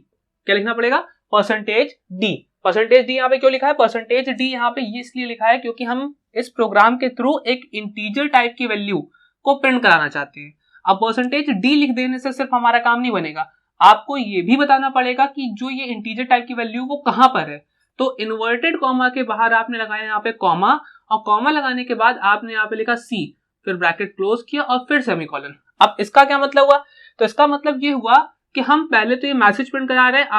Speaker 1: क्या लिखना पड़ेगा, %d। %d यहाँ पे क्यों लिखा है, %d यहाँ पे ये इसलिए लिखा है क्योंकि हम इस प्रोग्राम के थ्रू एक इंटीजर टाइप की वैल्यू को प्रिंट कराना चाहते हैं। अब %d लिख देने से सिर्फ हमारा काम नहीं बनेगा, आपको ये भी बताना पड़ेगा कि जो ये इंटीजर टाइप की वैल्यू वो कहां पर है। तो इन्वर्टेड कॉमा के बाहर आपने लगाया यहाँ पे कॉमा, और कॉमा लगाने के बाद आपने यहाँ पे लिखा c, फिर ब्रैकेट क्लोज किया और फिर सेमीकोलन। अब इसका क्या मतलब हुआ, तो इसका मतलब ये हुआ कि हम पहले तो ये मैसेज प्रिंट करा रहे हैं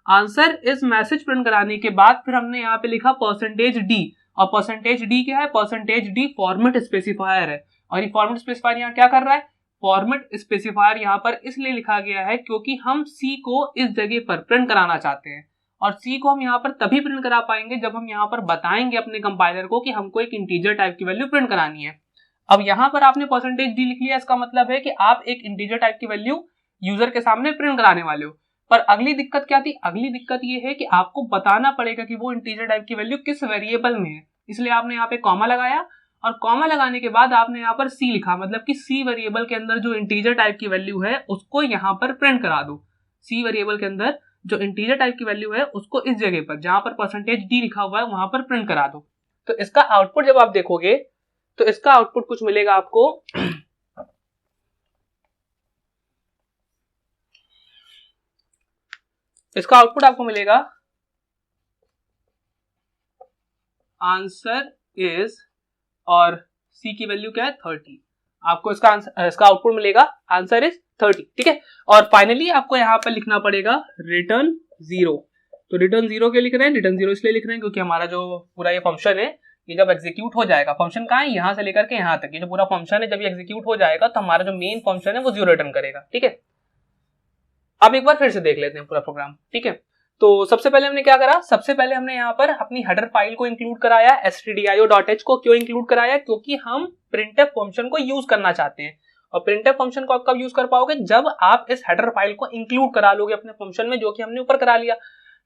Speaker 1: आंसर इज मैसेज प्रिंट कराने के बाद फिर हमने यहाँ पे लिखा %d, और %d क्या है, %d फॉर्मेट स्पेसिफायर है। और ये फॉर्मेट स्पेसिफायर यहाँ क्या कर रहा है, फॉर्मेट स्पेसिफायर यहाँ पर इसलिए लिखा गया है क्योंकि हम c को इस जगह पर प्रिंट कराना चाहते हैं, और c को हम यहाँ पर तभी प्रिंट करा पाएंगे जब हम यहाँ पर बताएंगे अपने कंपाइलर को कि हमको एक इंटीजर टाइप की वैल्यू प्रिंट करानी है। अब यहाँ पर आपने %d लिख लिया, इसका मतलब है कि आप एक इंटीजर टाइप की वैल्यू यूजर के सामने प्रिंट कराने वाले हो। पर अगली दिक्कत क्या थी, अगली दिक्कत ये है कि आपको बताना पड़ेगा कि वो इंटीजर टाइप की वैल्यू किस वेरिएबल में है, इसलिए आपने यहाँ पे कॉमा लगाया, और कॉमा लगाने के बाद आपने यहाँ पर c लिखा, मतलब कि c वेरिएबल के अंदर जो इंटीजर टाइप की वैल्यू है उसको यहाँ पर प्रिंट करा दो। c वेरिएबल के अंदर जो इंटीजर टाइप की वैल्यू है उसको इस जगह पर जहां पर %d लिखा हुआ है वहां पर प्रिंट करा दो। तो इसका आउटपुट जब आप देखोगे तो इसका आउटपुट कुछ मिलेगा आपको, इसका आउटपुट आपको मिलेगा आंसर इज, और c की वैल्यू क्या है 30, आपको इसका आउटपुट मिलेगा आंसर इज 30। ठीक है, और फाइनली आपको यहाँ पर लिखना पड़ेगा रिटर्न 0। तो रिटर्न 0 क्यों लिख रहे हैं, रिटर्न 0 इसलिए लिख रहे हैं क्योंकि हमारा जो पूरा ये फंक्शन है ये जब एग्जीक्यूट हो जाएगा, फंक्शन कहाँ है, यहाँ से लेकर के यहाँ तक, ये जो पूरा फंक्शन है जब ये एग्जीक्यूट हो जाएगा तो हमारा जो मेन फंक्शन है वो 0 रिटर्न करेगा। ठीक है, अब एक बार फिर से देख लेते हैं पूरा प्रोग्राम। ठीक है, तो सबसे पहले हमने क्या करा, सबसे पहले हमने यहाँ पर अपनी हेडर फाइल को इंक्लूड कराया, stdio.h को क्यों इंक्लूड कराया, क्योंकि हम printf फंक्शन को यूज करना चाहते हैं। और printf फंक्शन को आप कब यूज कर पाओगे, जब आप इस हेडर फाइल को इंक्लूड करा लोगे अपने फंक्शन में, जो कि हमने ऊपर करा लिया।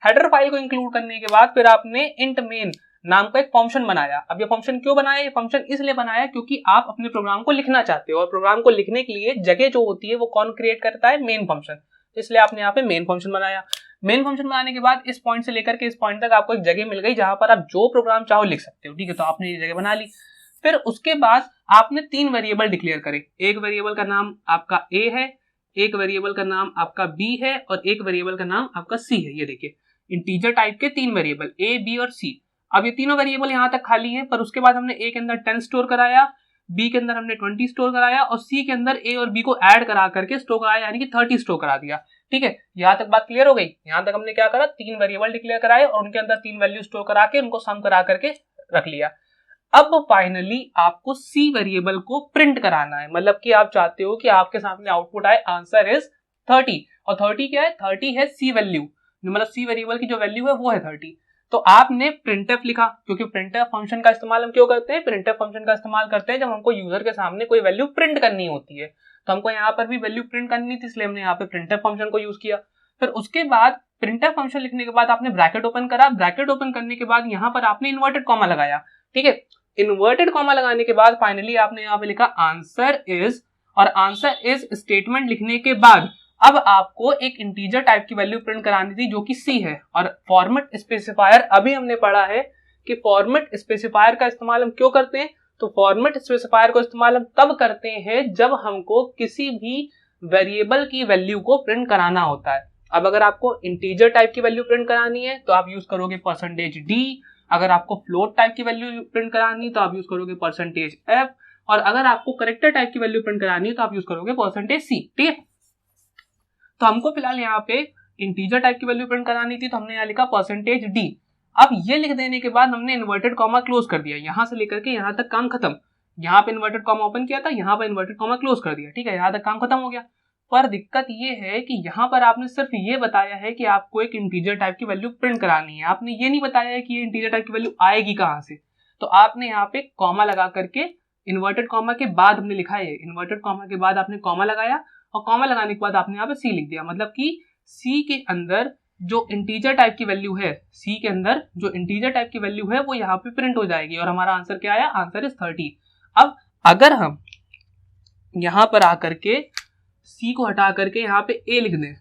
Speaker 1: हेडर फाइल को इंक्लूड करने के बाद फिर आपने इंट मेन नाम का एक फंक्शन बनाया। अब ये फंक्शन क्यों बनाया, ये फंक्शन इसलिए बनाया क्योंकि आप अपने प्रोग्राम को लिखना चाहते हो, और प्रोग्राम को लिखने के लिए जगह जो होती है वो कौन क्रिएट करता है, मेन फंक्शन। इसलिए आपने यहाँ पे मेन फंक्शन बनाया। मेन फंक्शन बनाने के बाद इस पॉइंट से लेकर के इस पॉइंट तक आपको एक जगह मिल गई जहां पर आप जो प्रोग्राम चाहो लिख सकते हो। ठीक है, तो आपने ये जगह बना ली। फिर उसके बाद आपने 3 वेरिएबल डिक्लेयर करे, एक वेरिएबल का नाम आपका a है, एक वेरिएबल का नाम आपका b है, और एक वेरिएबल का नाम आपका c है। ये देखिए इंटीजर टाइप के 3 वेरिएबल a, b और c। अब ये तीनों वेरिएबल यहाँ तक खाली है, पर उसके बाद हमने a के अंदर 10 स्टोर कराया, b के अंदर हमने 20 स्टोर कराया, और c के अंदर a और b को ऐड करा करके स्टोर कराया, यानी कि 30 स्टोर करा दिया। ठीक है, यहाँ तक बात क्लियर हो गई। यहाँ तक हमने क्या करा, 3 वेरिएबल डिक्लेयर कराए और उनके अंदर 3 वैल्यू स्टोर करा के उनको सम करा करके रख लिया। अब फाइनली आपको सी वेरिएबल को प्रिंट कराना है, मतलब कि आप चाहते हो कि आपके सामने आउटपुट आए आंसर इज 30, और 30 क्या है, 30 है सी वैल्यू, मतलब सी वेरिएबल की जो वैल्यू है वो है 30। तो आपने प्रिंटफ लिखा, क्योंकि प्रिंटफ फंक्शन का इस्तेमाल हम क्यों करते हैं, प्रिंटफ फंक्शन का इस्तेमाल करते हैं जब हमको यूजर के सामने कोई वैल्यू प्रिंट करनी होती है। तो हमको यहाँ पर भी वैल्यू प्रिंट करनी थी, इसलिए हमने यहाँ पे प्रिंटफ फंक्शन को यूज किया। फिर उसके बाद प्रिंटफ फंक्शन लिखने के बाद आपने ब्रैकेट ओपन करा, ब्रैकेट ओपन करने के बाद यहाँ पर आपने इन्वर्टेड कॉमा लगाया, ठीक है। इन्वर्टेड कॉमा लगाने के बाद फाइनली आपने यहाँ पे लिखा आंसर इज, और आंसर इज स्टेटमेंट लिखने के बाद अब आपको एक इंटीजर टाइप की वैल्यू प्रिंट करानी थी जो कि सी है। और फॉर्मेट स्पेसिफायर, अभी हमने पढ़ा है कि फॉर्मेट स्पेसिफायर का इस्तेमाल हम क्यों करते हैं, तो फॉर्मेट स्पेसिफायर को इस्तेमाल हम तब करते हैं जब हमको किसी भी वेरिएबल की वैल्यू को प्रिंट कराना होता है। अब अगर आपको इंटीजर टाइप की वैल्यू प्रिंट करानी है तो आप यूज करोगे %d, अगर आपको फ्लोट टाइप की वैल्यू प्रिंट करानी है तो आप यूज करोगे %f, और अगर आपको कैरेक्टर टाइप की वैल्यू प्रिंट करानी है तो आप यूज करोगे %c, ठीक है। तो हमको फिलहाल यहाँ पे इंटीजर टाइप की वैल्यू प्रिंट करानी थी, तो हमने यहाँ लिखा %d। अब ये लिख देने के बाद हमने इन्वर्टेड कॉमा क्लोज कर दिया, यहां से लेकर के यहाँ तक काम खत्म। यहाँ पे इन्वर्टेड कॉमा ओपन किया था, यहाँ पे इन्वर्टेड कॉमा क्लोज कर दिया, ठीक है, यहाँ तक काम खत्म हो गया। पर दिक्कत ये है कि यहाँ पर आपने सिर्फ ये बताया है कि आपको एक इंटीजर टाइप की वैल्यू प्रिंट करानी है, आपने ये नहीं बताया है कि ये इंटीजर टाइप की वैल्यू आएगी कहाँ से। तो आपने यहाँ पे कॉमा लगा करके, इन्वर्टेड कॉमा के बाद हमने लिखा है, इन्वर्टेड कॉमा के बाद आपने कॉमा लगाया, और कॉमा लगाने के बाद आपने यहाँ पे सी लिख दिया, मतलब कि सी के अंदर जो इंटीजर टाइप की वैल्यू है, सी के अंदर जो इंटीजर टाइप की वैल्यू है वो यहाँ पे प्रिंट हो जाएगी, और हमारा आंसर क्या आया, आंसर इज 30। अब अगर हम यहाँ पर आकर के सी को हटा करके यहाँ पे ए लिख दें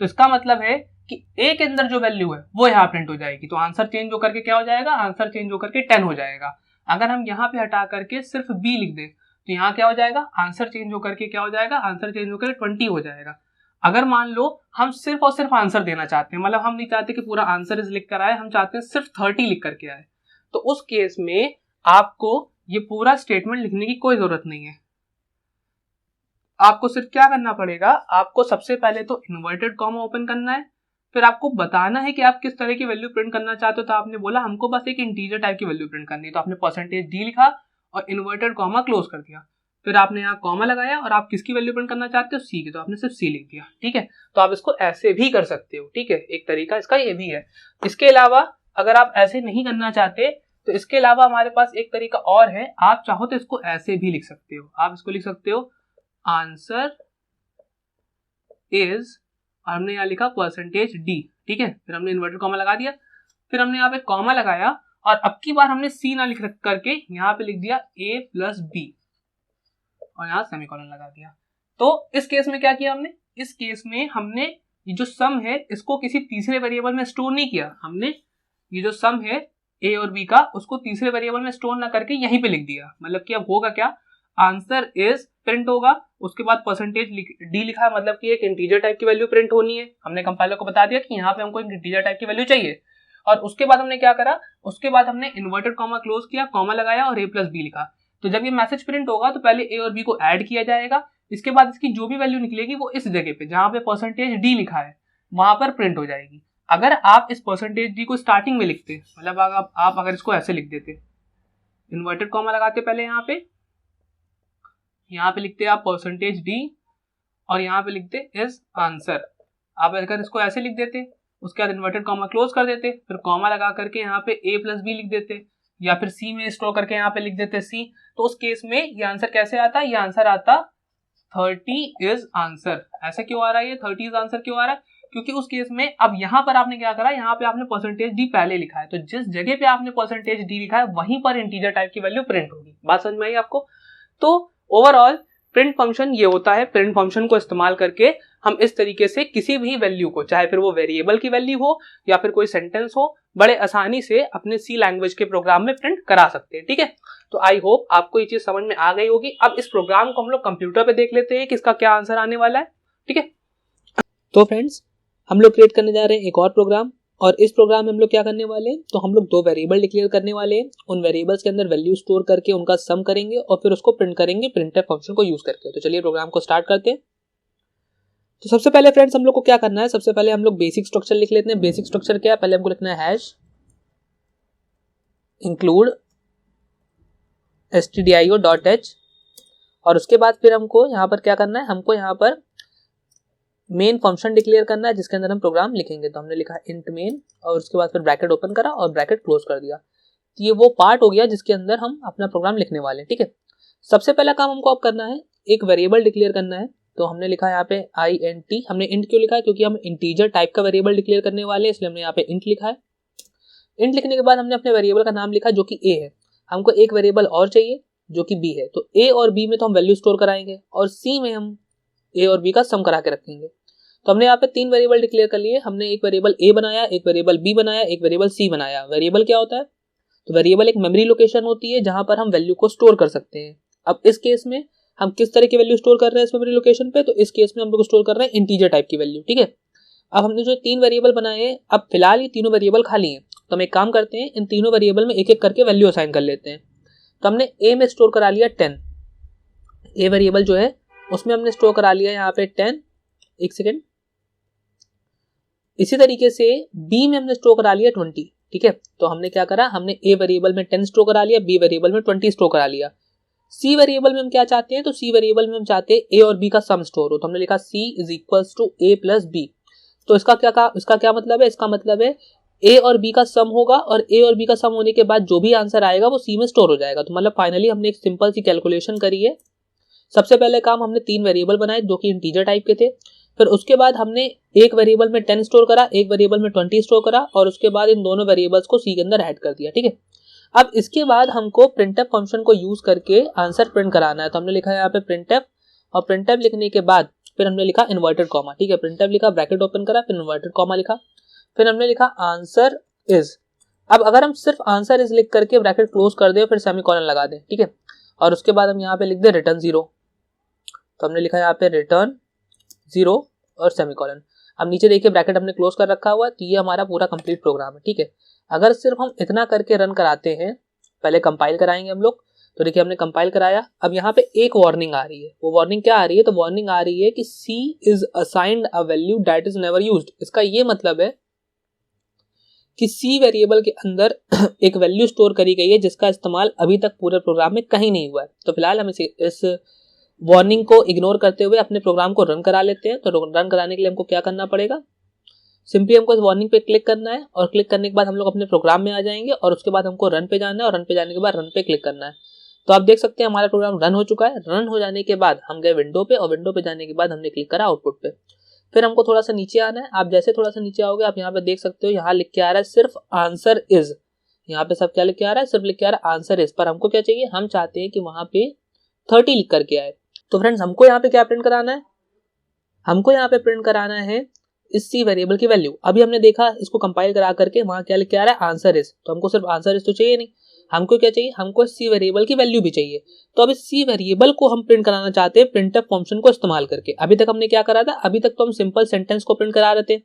Speaker 1: तो इसका मतलब है कि ए के अंदर जो वैल्यू है वो यहाँ प्रिंट हो जाएगी, तो आंसर चेंज होकर के क्या हो जाएगा, आंसर चेंज होकर के 10 हो जाएगा। अगर हम यहाँ पे हटा करके सिर्फ बी लिख दें तो यहाँ क्या हो जाएगा, आंसर चेंज होकर के क्या हो जाएगा, आंसर चेंज होकर 20 हो जाएगा। अगर मान लो हम सिर्फ और सिर्फ आंसर देना चाहते हैं, मतलब हम नहीं चाहते कि पूरा आंसर इस लिख कर आए, हम चाहते हैं सिर्फ 30 लिख करके आए, तो उस केस में आपको ये पूरा स्टेटमेंट लिखने की कोई जरूरत नहीं है। आपको सिर्फ क्या करना पड़ेगा, आपको सबसे पहले तो इन्वर्टेड कॉमा ओपन करना है, फिर आपको बताना है कि आप किस तरह की वैल्यू प्रिंट करना चाहते हो। तो आपने बोला हमको बस एक इंटीजर टाइप की वैल्यू प्रिंट करनी है, तो आपने %d लिखा और इन्वर्टेड कॉमा क्लोज कर दिया, फिर आपने यहाँ कॉमा लगाया और आप किसकी वैल्यू प्रिंट करना चाहते हो, सी की, तो आपने सिर्फ सी लिख दिया, ठीक है। तो आप इसको ऐसे भी कर सकते हो, ठीक है, एक तरीका इसका ये भी है। इसके अलावा अगर आप ऐसे नहीं करना चाहते तो इसके अलावा हमारे पास एक तरीका और है, आप चाहो तो इसको ऐसे भी लिख सकते हो। आप इसको लिख सकते हो आंसर इज, और हमने यहाँ लिखा %d, ठीक है, फिर हमने इन्वर्टेड कॉमा लगा दिया, फिर हमने यहाँ पे कॉमा लगाया और अब की बार हमने सी ना लिख करके यहाँ पे लिख दिया a + b और यहाँ सेमीकोलन लगा दिया। तो इस केस में क्या किया हमने, इस केस में हमने ये जो सम है इसको किसी तीसरे वेरिएबल में स्टोर नहीं किया, हमने ये जो सम है a और b का उसको तीसरे वेरिएबल में स्टोर ना करके यहीं पे लिख दिया। मतलब कि अब होगा क्या, आंसर इज प्रिंट होगा, उसके बाद %d लिखा है, मतलब कि एक इंटीजर टाइप की वैल्यू प्रिंट होनी है। हमने कंपाइलर को बता दिया कि यहाँ पे हमको एक इंटीजर टाइप की वैल्यू चाहिए, और उसके बाद हमने क्या करा, उसके बाद हमने इन्वर्टेड कॉमा क्लोज किया, कॉमा लगाया और a + b लिखा। तो जब ये मैसेज प्रिंट होगा तो पहले a और b को ऐड किया जाएगा, इसके बाद इसकी जो भी वैल्यू निकलेगी वो इस जगह पे जहां पे %d लिखा है वहां पर प्रिंट हो जाएगी। अगर आप इस %d को स्टार्टिंग में लिखते, मतलब आप अगर इसको ऐसे लिख देते, इन्वर्टेड कॉमा लगाते पहले यहाँ पे लिखते आप %d और यहाँ पे लिखते इज आंसर। आप अगर इसको ऐसे लिख देते, उसके बाद इन्वर्टेड कॉमा क्लोज कर देते, फिर कॉमा लगा करके यहाँ पे a + b लिख देते, या फिर सी में स्टोर करके यहाँ पे लिख देते सी, तो उस केस में ये आंसर कैसे आता, ये आंसर आता 30 इज आंसर। ऐसा क्यों आ रहा है, ये 30 इज आंसर क्यों आ रहा है, क्योंकि उस केस में अब यहाँ पर आपने क्या करा, यहाँ पे आपने %d पहले लिखा है, तो जिस जगह पे आपने %d लिखा है वहीं पर इंटीजर टाइप की वैल्यू प्रिंट होगी। बात समझ में आई आपको। तो ओवरऑल प्रिंट फंक्शन ये होता है, प्रिंट फंक्शन को इस्तेमाल करके हम इस तरीके से किसी भी वैल्यू को, चाहे फिर वो वेरिएबल की वैल्यू हो या फिर कोई सेंटेंस हो, बड़े आसानी से अपने सी लैंग्वेज के प्रोग्राम में प्रिंट करा सकते हैं, ठीक है। तो आई होप आपको ये चीज समझ में आ गई होगी। अब इस प्रोग्राम को हम लोग कंप्यूटर पे देख लेते हैं कि इसका क्या आंसर आने वाला है, ठीक है।
Speaker 2: तो फ्रेंड्स हम लोग क्रिएट करने जा रहे हैं एक और प्रोग्राम, और इस प्रोग्राम में हम लोग क्या करने वाले हैं, तो हम लोग 2 वेरिएबल डिक्लेयर करने वाले हैं, उन वेरिएबल्स के अंदर वैल्यू स्टोर करके उनका सम करेंगे और फिर उसको प्रिंट करेंगे प्रिंटफ फंक्शन को यूज करके। तो चलिए प्रोग्राम को स्टार्ट करते हैं। तो सबसे पहले फ्रेंड्स हम लोग को क्या करना है, सबसे पहले हम लोग बेसिक स्ट्रक्चर लिख लेते हैं। बेसिक स्ट्रक्चर क्या है, पहले हमको लिखना है हैश इंक्लूड stdio.h और उसके बाद फिर हमको यहाँ पर क्या करना है, हमको यहाँ पर मेन फंक्शन डिक्लेयर करना है जिसके अंदर हम प्रोग्राम लिखेंगे। तो हमने लिखा इंट मेन और उसके बाद फिर ब्रैकेट ओपन करा और ब्रैकेट क्लोज कर दिया। तो ये वो पार्ट हो गया जिसके अंदर हम अपना प्रोग्राम लिखने वाले हैं। ठीक है, सबसे पहला काम हमको अब करना है, एक वेरिएबल डिक्लेयर करना है। तो हमने लिखा है यहाँ पे int। हमने इंट क्यों लिखा है, क्योंकि हम इंटीजर टाइप का वेरिएबल डिक्लेयर करने वाले हैं, इसलिए हमने यहाँ पे इंट लिखा है। इंट लिखने के बाद हमने अपने वेरिएबल का नाम लिखा जो कि a है। हमको एक वेरिएबल और चाहिए जो कि b है। तो a और b में तो हम वैल्यू स्टोर कराएंगे और c में हम a और b का सम करा के रखेंगे। तो हमने यहाँ पे 3 वेरिएबल डिक्लेयर कर लिए। हमने एक वेरिएबल a बनाया, एक वेरिएबल b बनाया, एक वेरिएबल c बनाया। वेरिएबल क्या होता है, तो वेरिएबल एक मेमोरी लोकेशन होती है जहां पर हम वैल्यू को स्टोर कर सकते हैं। अब इस केस में हम किस तरह की वैल्यू स्टोर कर रहे हैं इस मेमोरी लोकेशन पे, तो इस केस में हम लोग स्टोर कर रहे हैं इंटीजर टाइप की वैल्यू। ठीक है, अब हमने जो 3 वेरिएबल बनाए हैं, अब फिलहाल ये तीनों वेरिएबल खाली हैं। तो हम एक काम करते हैं, इन तीनों वेरिएबल में एक एक करके वैल्यू असाइन कर लेते हैं। तो हमने a में स्टोर करा लिया 10, a वेरिएबल जो है उसमें हमने स्टोर करा लिया यहाँ पे 10। एक सेकेंड, इसी तरीके से b में हमने स्टोर करा लिया 20। ठीक है, तो हमने क्या करा, हमने a वेरिएबल में 10 स्टोर करा लिया, b वेरिएबल में 20 स्टोर करा लिया। c वेरिएबल में हम क्या चाहते हैं, तो c वेरिएबल में हम चाहते हैं a और b का सम स्टोर हो। तो हमने लिखा c is equals to a plus b। तो इसका क्या मतलब है, इसका मतलब है a और b का सम होगा और a और b का सम होने के बाद जो भी आंसर आएगा वो c में स्टोर हो जाएगा। तो मतलब फाइनली हमने एक सिंपल सी कैलकुलेशन करी है। सबसे पहले काम हमने 3 वेरिएबल बनाए जो कि इंटीजर टाइप के थे। फिर उसके बाद हमने एक वेरिएबल में 10 स्टोर करा, एक वेरिएबल में 20 स्टोर करा और उसके बाद इन दोनों वेरिएबल्स को c के अंदर ऐड कर दिया। ठीक है, अब इसके बाद हमको printf फंक्शन को यूज करके आंसर प्रिंट कराना है। तो हमने लिखा है यहाँ पे printf और printf लिखने के बाद फिर हमने लिखा इन्वर्टेड कॉमा। ठीक है, printf लिखा, ब्रैकेट ओपन करा, फिर इन्वर्टेड कॉमा लिखा, फिर हमने लिखा आंसर इज। अब अगर हम सिर्फ आंसर इज लिख करके ब्रैकेट क्लोज कर दे फिर सेमीकोलन लगा दें। ठीक है, और उसके बाद हम यहाँ पे लिख दे रिटर्न 0। तो हमने लिखा यहाँ पे रिटर्न 0 और सेमीकोलन। अब नीचे देखिए ब्रैकेट हमने क्लोज कर रखा हुआ। तो ये हमारा पूरा कंप्लीट प्रोग्राम है। ठीक है, अगर सिर्फ हम इतना करके रन कराते हैं, पहले कंपाइल कराएंगे हम लोग। तो देखिए हमने कंपाइल कराया। अब यहाँ पे एक वार्निंग आ रही है। वो वार्निंग क्या आ रही है, तो वार्निंग आ रही है कि c is assigned a value that is never used. इसका ये मतलब है कि c वेरिएबल के अंदर एक वैल्यू स्टोर करी गई है जिसका इस्तेमाल अभी तक पूरे प्रोग्राम में कहीं नहीं हुआ है। तो फिलहाल हम इस वार्निंग को इग्नोर करते हुए अपने प्रोग्राम को रन करा लेते हैं। तो रन कराने के लिए हमको क्या करना पड़ेगा, सिंपली हमको इस वार्निंग पे क्लिक करना है और क्लिक करने के बाद हम लोग अपने प्रोग्राम में आ जाएंगे और उसके बाद हमको रन पे जाना है और रन पे जाने के बाद रन पे क्लिक करना है। तो आप देख सकते हैं हमारा प्रोग्राम रन हो चुका है। रन हो जाने के बाद हम गए विंडो पे और विंडो पे जाने के बाद हमने क्लिक करा आउटपुट पे। फिर हमको थोड़ा सा नीचे आना है। आप जैसे थोड़ा सा नीचे आओगे आप यहाँ पे देख सकते हो, यहाँ लिख के आ रहा है सिर्फ आंसर इज। यहाँ पे सब क्या लिख के आ रहा है, सिर्फ लिख के आ रहा है आंसर इज। पर हमको क्या चाहिए, हम चाहते हैं कि वहां पे 30 लिख करके आए। तो फ्रेंड्स हमको यहाँ पे क्या प्रिंट कराना है, हमको यहाँ पे प्रिंट कराना है इस c वेरिएबल की वैल्यू। अभी हमने देखा इसको कंपाइल करा करके वहां क्या लिख के आ रहा है आंसर इज। तो हमको सिर्फ आंसर इज तो चाहिए नहीं, हमको क्या चाहिए, हमको c वेरिएबल की वैल्यू भी चाहिए। तो अब इस c वेरिएबल को हम प्रिंट कराना चाहते हैं printf फंक्शन को इस्तेमाल करके। अभी तक हमने क्या करा था, अभी तक तो हम सिंपल सेंटेंस को प्रिंट करा रहे थे।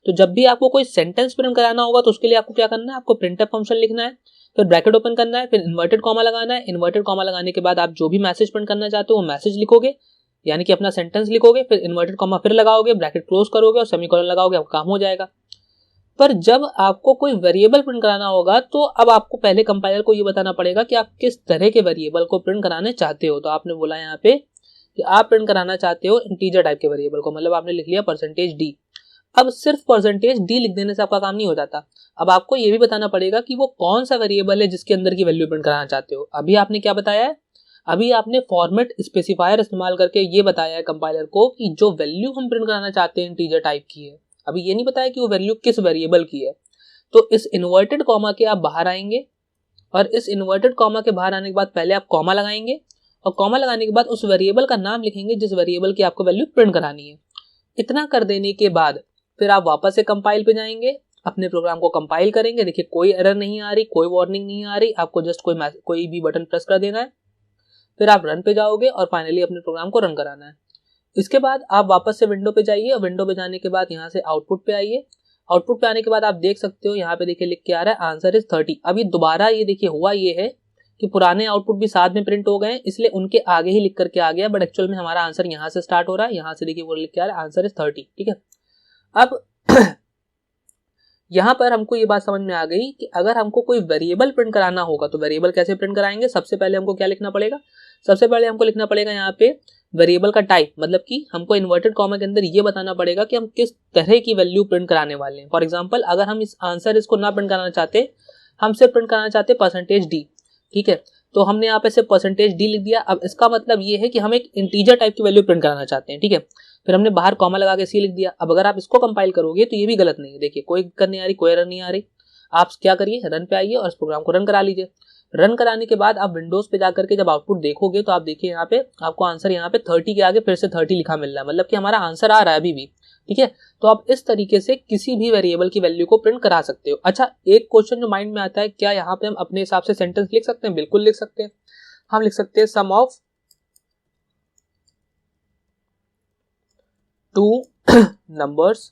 Speaker 2: तो जब भी आपको कोई सेंटेंस प्रिंट कराना होगा तो उसके लिए आपको क्या करना है, आपको printf फंक्शन लिखना है, फिर ब्रैकेट ओपन करना है, फिर इन्वर्टेड कॉमा लगाना है। इन्वर्टेड कॉमा लगाने के बाद आप जो भी मैसेज प्रिंट करना चाहते हो वो मैसेज लिखोगे, यानी कि अपना सेंटेंस लिखोगे, फिर इन्वर्टेड कॉमा फिर लगाओगे, ब्रैकेट क्लोज करोगे और सेमीकोलन लगाओगे, आपका काम हो जाएगा। पर जब आपको कोई वेरिएबल प्रिंट कराना होगा तो अब आपको पहले कंपाइलर को ये बताना पड़ेगा कि आप किस तरह के वेरिएबल को प्रिंट कराने चाहते हो। तो आपने बोला यहाँ पे कि आप प्रिंट कराना चाहते हो इंटीजर टाइप के वेरिएबल को, मतलब आपने लिख लिया %d। अब सिर्फ %d लिख देने से आपका काम नहीं हो जाता। अब आपको ये भी बताना पड़ेगा कि वो कौन सा वेरिएबल है जिसके अंदर की वैल्यू प्रिंट कराना चाहते हो। अभी आपने क्या बताया है, अभी आपने फॉर्मेट स्पेसिफायर इस्तेमाल करके ये बताया है कंपाइलर को कि जो वैल्यू हम प्रिंट कराना चाहते हैं इंटीजर टाइप की है। अभी ये नहीं बताया कि वो वैल्यू किस वेरिएबल की है। तो इस इन्वर्टेड कॉमा के आप बाहर आएंगे और इस इन्वर्टेड कॉमा के बाहर आने के बाद पहले आप कॉमा लगाएंगे और कॉमा लगाने के बाद उस वेरिएबल का नाम लिखेंगे जिस वेरिएबल की आपको वैल्यू प्रिंट करानी है। इतना कर देने के बाद फिर आप वापस से कंपाइल पे जाएंगे, अपने प्रोग्राम को कंपाइल करेंगे। देखिए कोई एरर नहीं आ रही, कोई वार्निंग नहीं आ रही, आपको जस्ट कोई भी बटन प्रेस कर देना है, फिर आप रन पे जाओगे और फाइनली अपने प्रोग्राम को रन कराना है। इसके बाद आप वापस से विंडो पे जाइए और विंडो पे जाने के बाद यहाँ से आउटपुट पे आइए। आउटपुट पे आने के बाद आप देख सकते हो यहाँ पे देखिए लिख के आ रहा है आंसर इज 30। अभी दोबारा ये देखिए हुआ ये है कि पुराने आउटपुट भी साथ में प्रिंट हो गए, इसलिए उनके आगे ही लिख करके आ गया, बट एक्चुअल में हमारा आंसर यहाँ से स्टार्ट हो रहा है, यहाँ से देखिए वो लिख के आ रहा है आंसर इज 30। ठीक है, अब यहाँ पर हमको ये बात समझ में आ गई कि अगर हमको कोई वेरिएबल प्रिंट कराना होगा तो वेरिएबल कैसे प्रिंट कराएंगे। सबसे पहले हमको क्या लिखना पड़ेगा, सबसे पहले हमको लिखना पड़ेगा यहाँ पे वेरिएबल का टाइप, मतलब कि हमको इन्वर्टेड कॉमा के अंदर ये बताना पड़ेगा कि हम किस तरह की वैल्यू प्रिंट कराने वाले हैं। फॉर एग्जांपल अगर हम इस आंसर इसको ना प्रिंट कराना चाहते, हम सिर्फ प्रिंट कराना चाहते %d, ठीक है, तो हमने यहाँ पे सिर्फ %d लिख दिया। अब इसका मतलब ये है कि हम एक इंटीजर टाइप की वैल्यू प्रिंट कराना चाहते हैं। ठीक है, फिर हमने बाहर कॉमा लगा के c लिख दिया। अब अगर आप इसको कंपाइल करोगे तो ये भी गलत नहीं है, देखिए कोई दिक्कत नहीं आ रही, कोई एरर नहीं आ रही। आप क्या करिए, रन पे आइए और इस प्रोग्राम को रन करा लीजिए। रन कराने के बाद आप विंडोज पे जाकर के जब आउटपुट देखोगे तो आप देखिए यहाँ पे आपको आंसर यहाँ पे 30 के आगे फिर से 30 लिखा मिल रहा है, मतलब कि हमारा आंसर आ रहा है अभी भी। ठीक है, तो आप इस तरीके से किसी भी वेरिएबल की वैल्यू को प्रिंट करा सकते हो। अच्छा, एक क्वेश्चन जो माइंड में आता है, क्या यहाँ पे हम अपने हिसाब से सेंटेंस लिख सकते हैं? बिल्कुल लिख सकते हैं। हम लिख सकते हैं सम ऑफ 2 नंबर्स,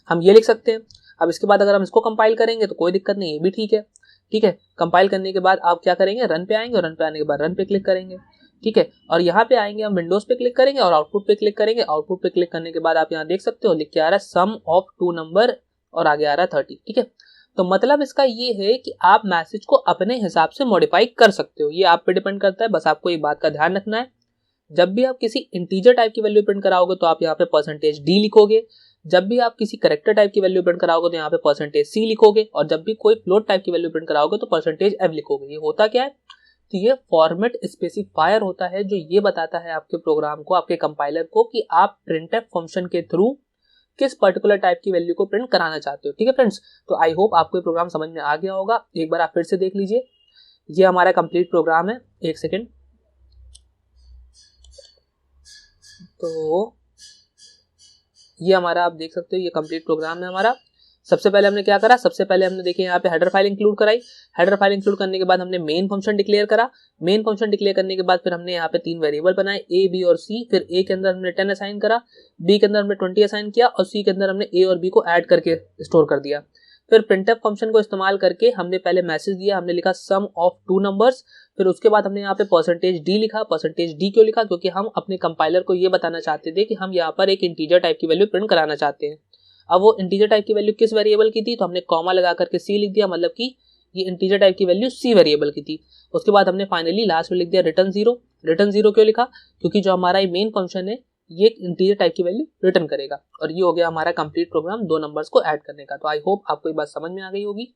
Speaker 2: हम ये लिख सकते हैं। अब इसके बाद अगर हम इसको कंपाइल करेंगे तो कोई दिक्कत नहीं, ये भी ठीक है। ठीक है, कंपाइल करने के बाद आप क्या करेंगे, रन पे आएंगे और रन पे आने के बाद रन पे क्लिक करेंगे। ठीक है, और यहाँ पे आएंगे हम विंडोज पे क्लिक करेंगे और आउटपुट पे क्लिक करेंगे। आउटपुट पे क्लिक करने के बाद आप यहाँ देख सकते हो लिख के आ रहा है सम ऑफ 2 नंबर और आगे आ रहा है 30। ठीक है, तो मतलब इसका ये है कि आप मैसेज को अपने हिसाब से मॉडिफाई कर सकते हो, ये आप पे डिपेंड करता है। बस आपको एक बात का ध्यान रखना है, जब भी आप किसी इंटीजर टाइप की वैल्यू प्रिंट कराओगे तो आप यहाँ पे %d लिखोगे, जब भी आप किसी कैरेक्टर टाइप की वैल्यू प्रिंट कराओगे तो यहाँ पे %c लिखोगे, और जब भी कोई फ्लोट टाइप की वैल्यू प्रिंट कराओगे तो %f लिखोगे। ये होता क्या है, तो ये फॉर्मेट स्पेसिफायर होता है जो ये बताता है आपके प्रोग्राम को, आपके कंपाइलर को, कि आप printf फंक्शन के थ्रू किस पर्टिकुलर टाइप की वैल्यू को प्रिंट कराना चाहते हो। ठीक है फ्रेंड्स, तो आई होप आपको ये प्रोग्राम समझ में आ गया होगा। एक बार आप फिर से देख लीजिए, ये हमारा कंप्लीट प्रोग्राम है। एक सेकेंड, तो ये हमारा आप देख सकते हो ये कंप्लीट प्रोग्राम है हमारा। सबसे पहले हमने क्या करा, सबसे पहले हमने देखिए यहाँ पे हेडर फाइल इंक्लूड कराई। हेडर फाइल इंक्लूड करने के बाद हमने मेन फंक्शन डिक्लेयर करा। मेन फंक्शन डिक्लेयर करने के बाद फिर हमने यहाँ पे 3 वेरिएबल बनाए, a, b और c। फिर a के अंदर हमने 10 असाइन करा, b के अंदर हमने 20 असाइन किया और c के अंदर हमने a और b को ऐड करके स्टोर कर दिया। फिर printf फंक्शन को इस्तेमाल करके हमने पहले मैसेज दिया, हमने लिखा सम ऑफ 2 नंबर्स। फिर उसके बाद हमने यहाँ पे %d लिखा। %d क्यों लिखा, क्योंकि हम अपने कंपाइलर को ये बताना चाहते थे कि हम यहाँ पर एक इंटीजर टाइप की वैल्यू प्रिंट कराना चाहते हैं। अब वो इंटीजर टाइप की वैल्यू किस वेरिएबल की थी, तो हमने कॉमा लगा करके c लिख दिया, मतलब कि ये इंटीजर टाइप की वैल्यू c वेरिएबल की थी। उसके बाद हमने फाइनली लास्ट में लिख दिया रिटर्न 0। रिटर्न 0 क्यों लिखा, क्योंकि जो हमारा ये मेन फंक्शन है ये इंटीजर टाइप की वैल्यू रिटर्न करेगा। और ये हो गया हमारा कंप्लीट प्रोग्राम 2 नंबर्स को ऐड करने का। तो आई होप आपको ये बात समझ में आ गई होगी।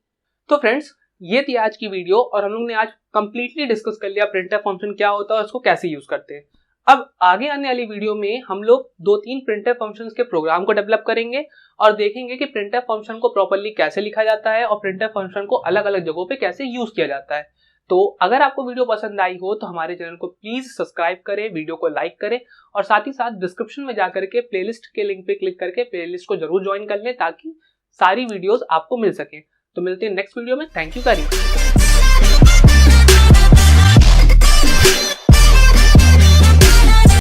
Speaker 1: तो फ्रेंड्स, ये थी आज की वीडियो और हम लोग ने आज कंप्लीटली डिस्कस कर लिया printf फंक्शन क्या होता है और उसको कैसे यूज करते हैं। अब आगे आने वाली वीडियो में हम लोग 2-3 printf फंक्शंस के प्रोग्राम को डेवलप करेंगे और देखेंगे कि printf फंक्शन को प्रॉपर्ली कैसे लिखा जाता है और printf फंक्शन को अलग अलग जगहों पे कैसे यूज किया जाता है। तो अगर आपको वीडियो पसंद आई हो तो हमारे चैनल को प्लीज सब्सक्राइब करें, वीडियो को लाइक करें और साथ ही साथ डिस्क्रिप्शन में जाकर के प्लेलिस्ट के लिंक पे क्लिक करके प्लेलिस्ट को जरूर ज्वाइन कर लें ताकि सारी वीडियोस आपको मिल सके। तो मिलते हैं नेक्स्ट वीडियो में। Thank you very much.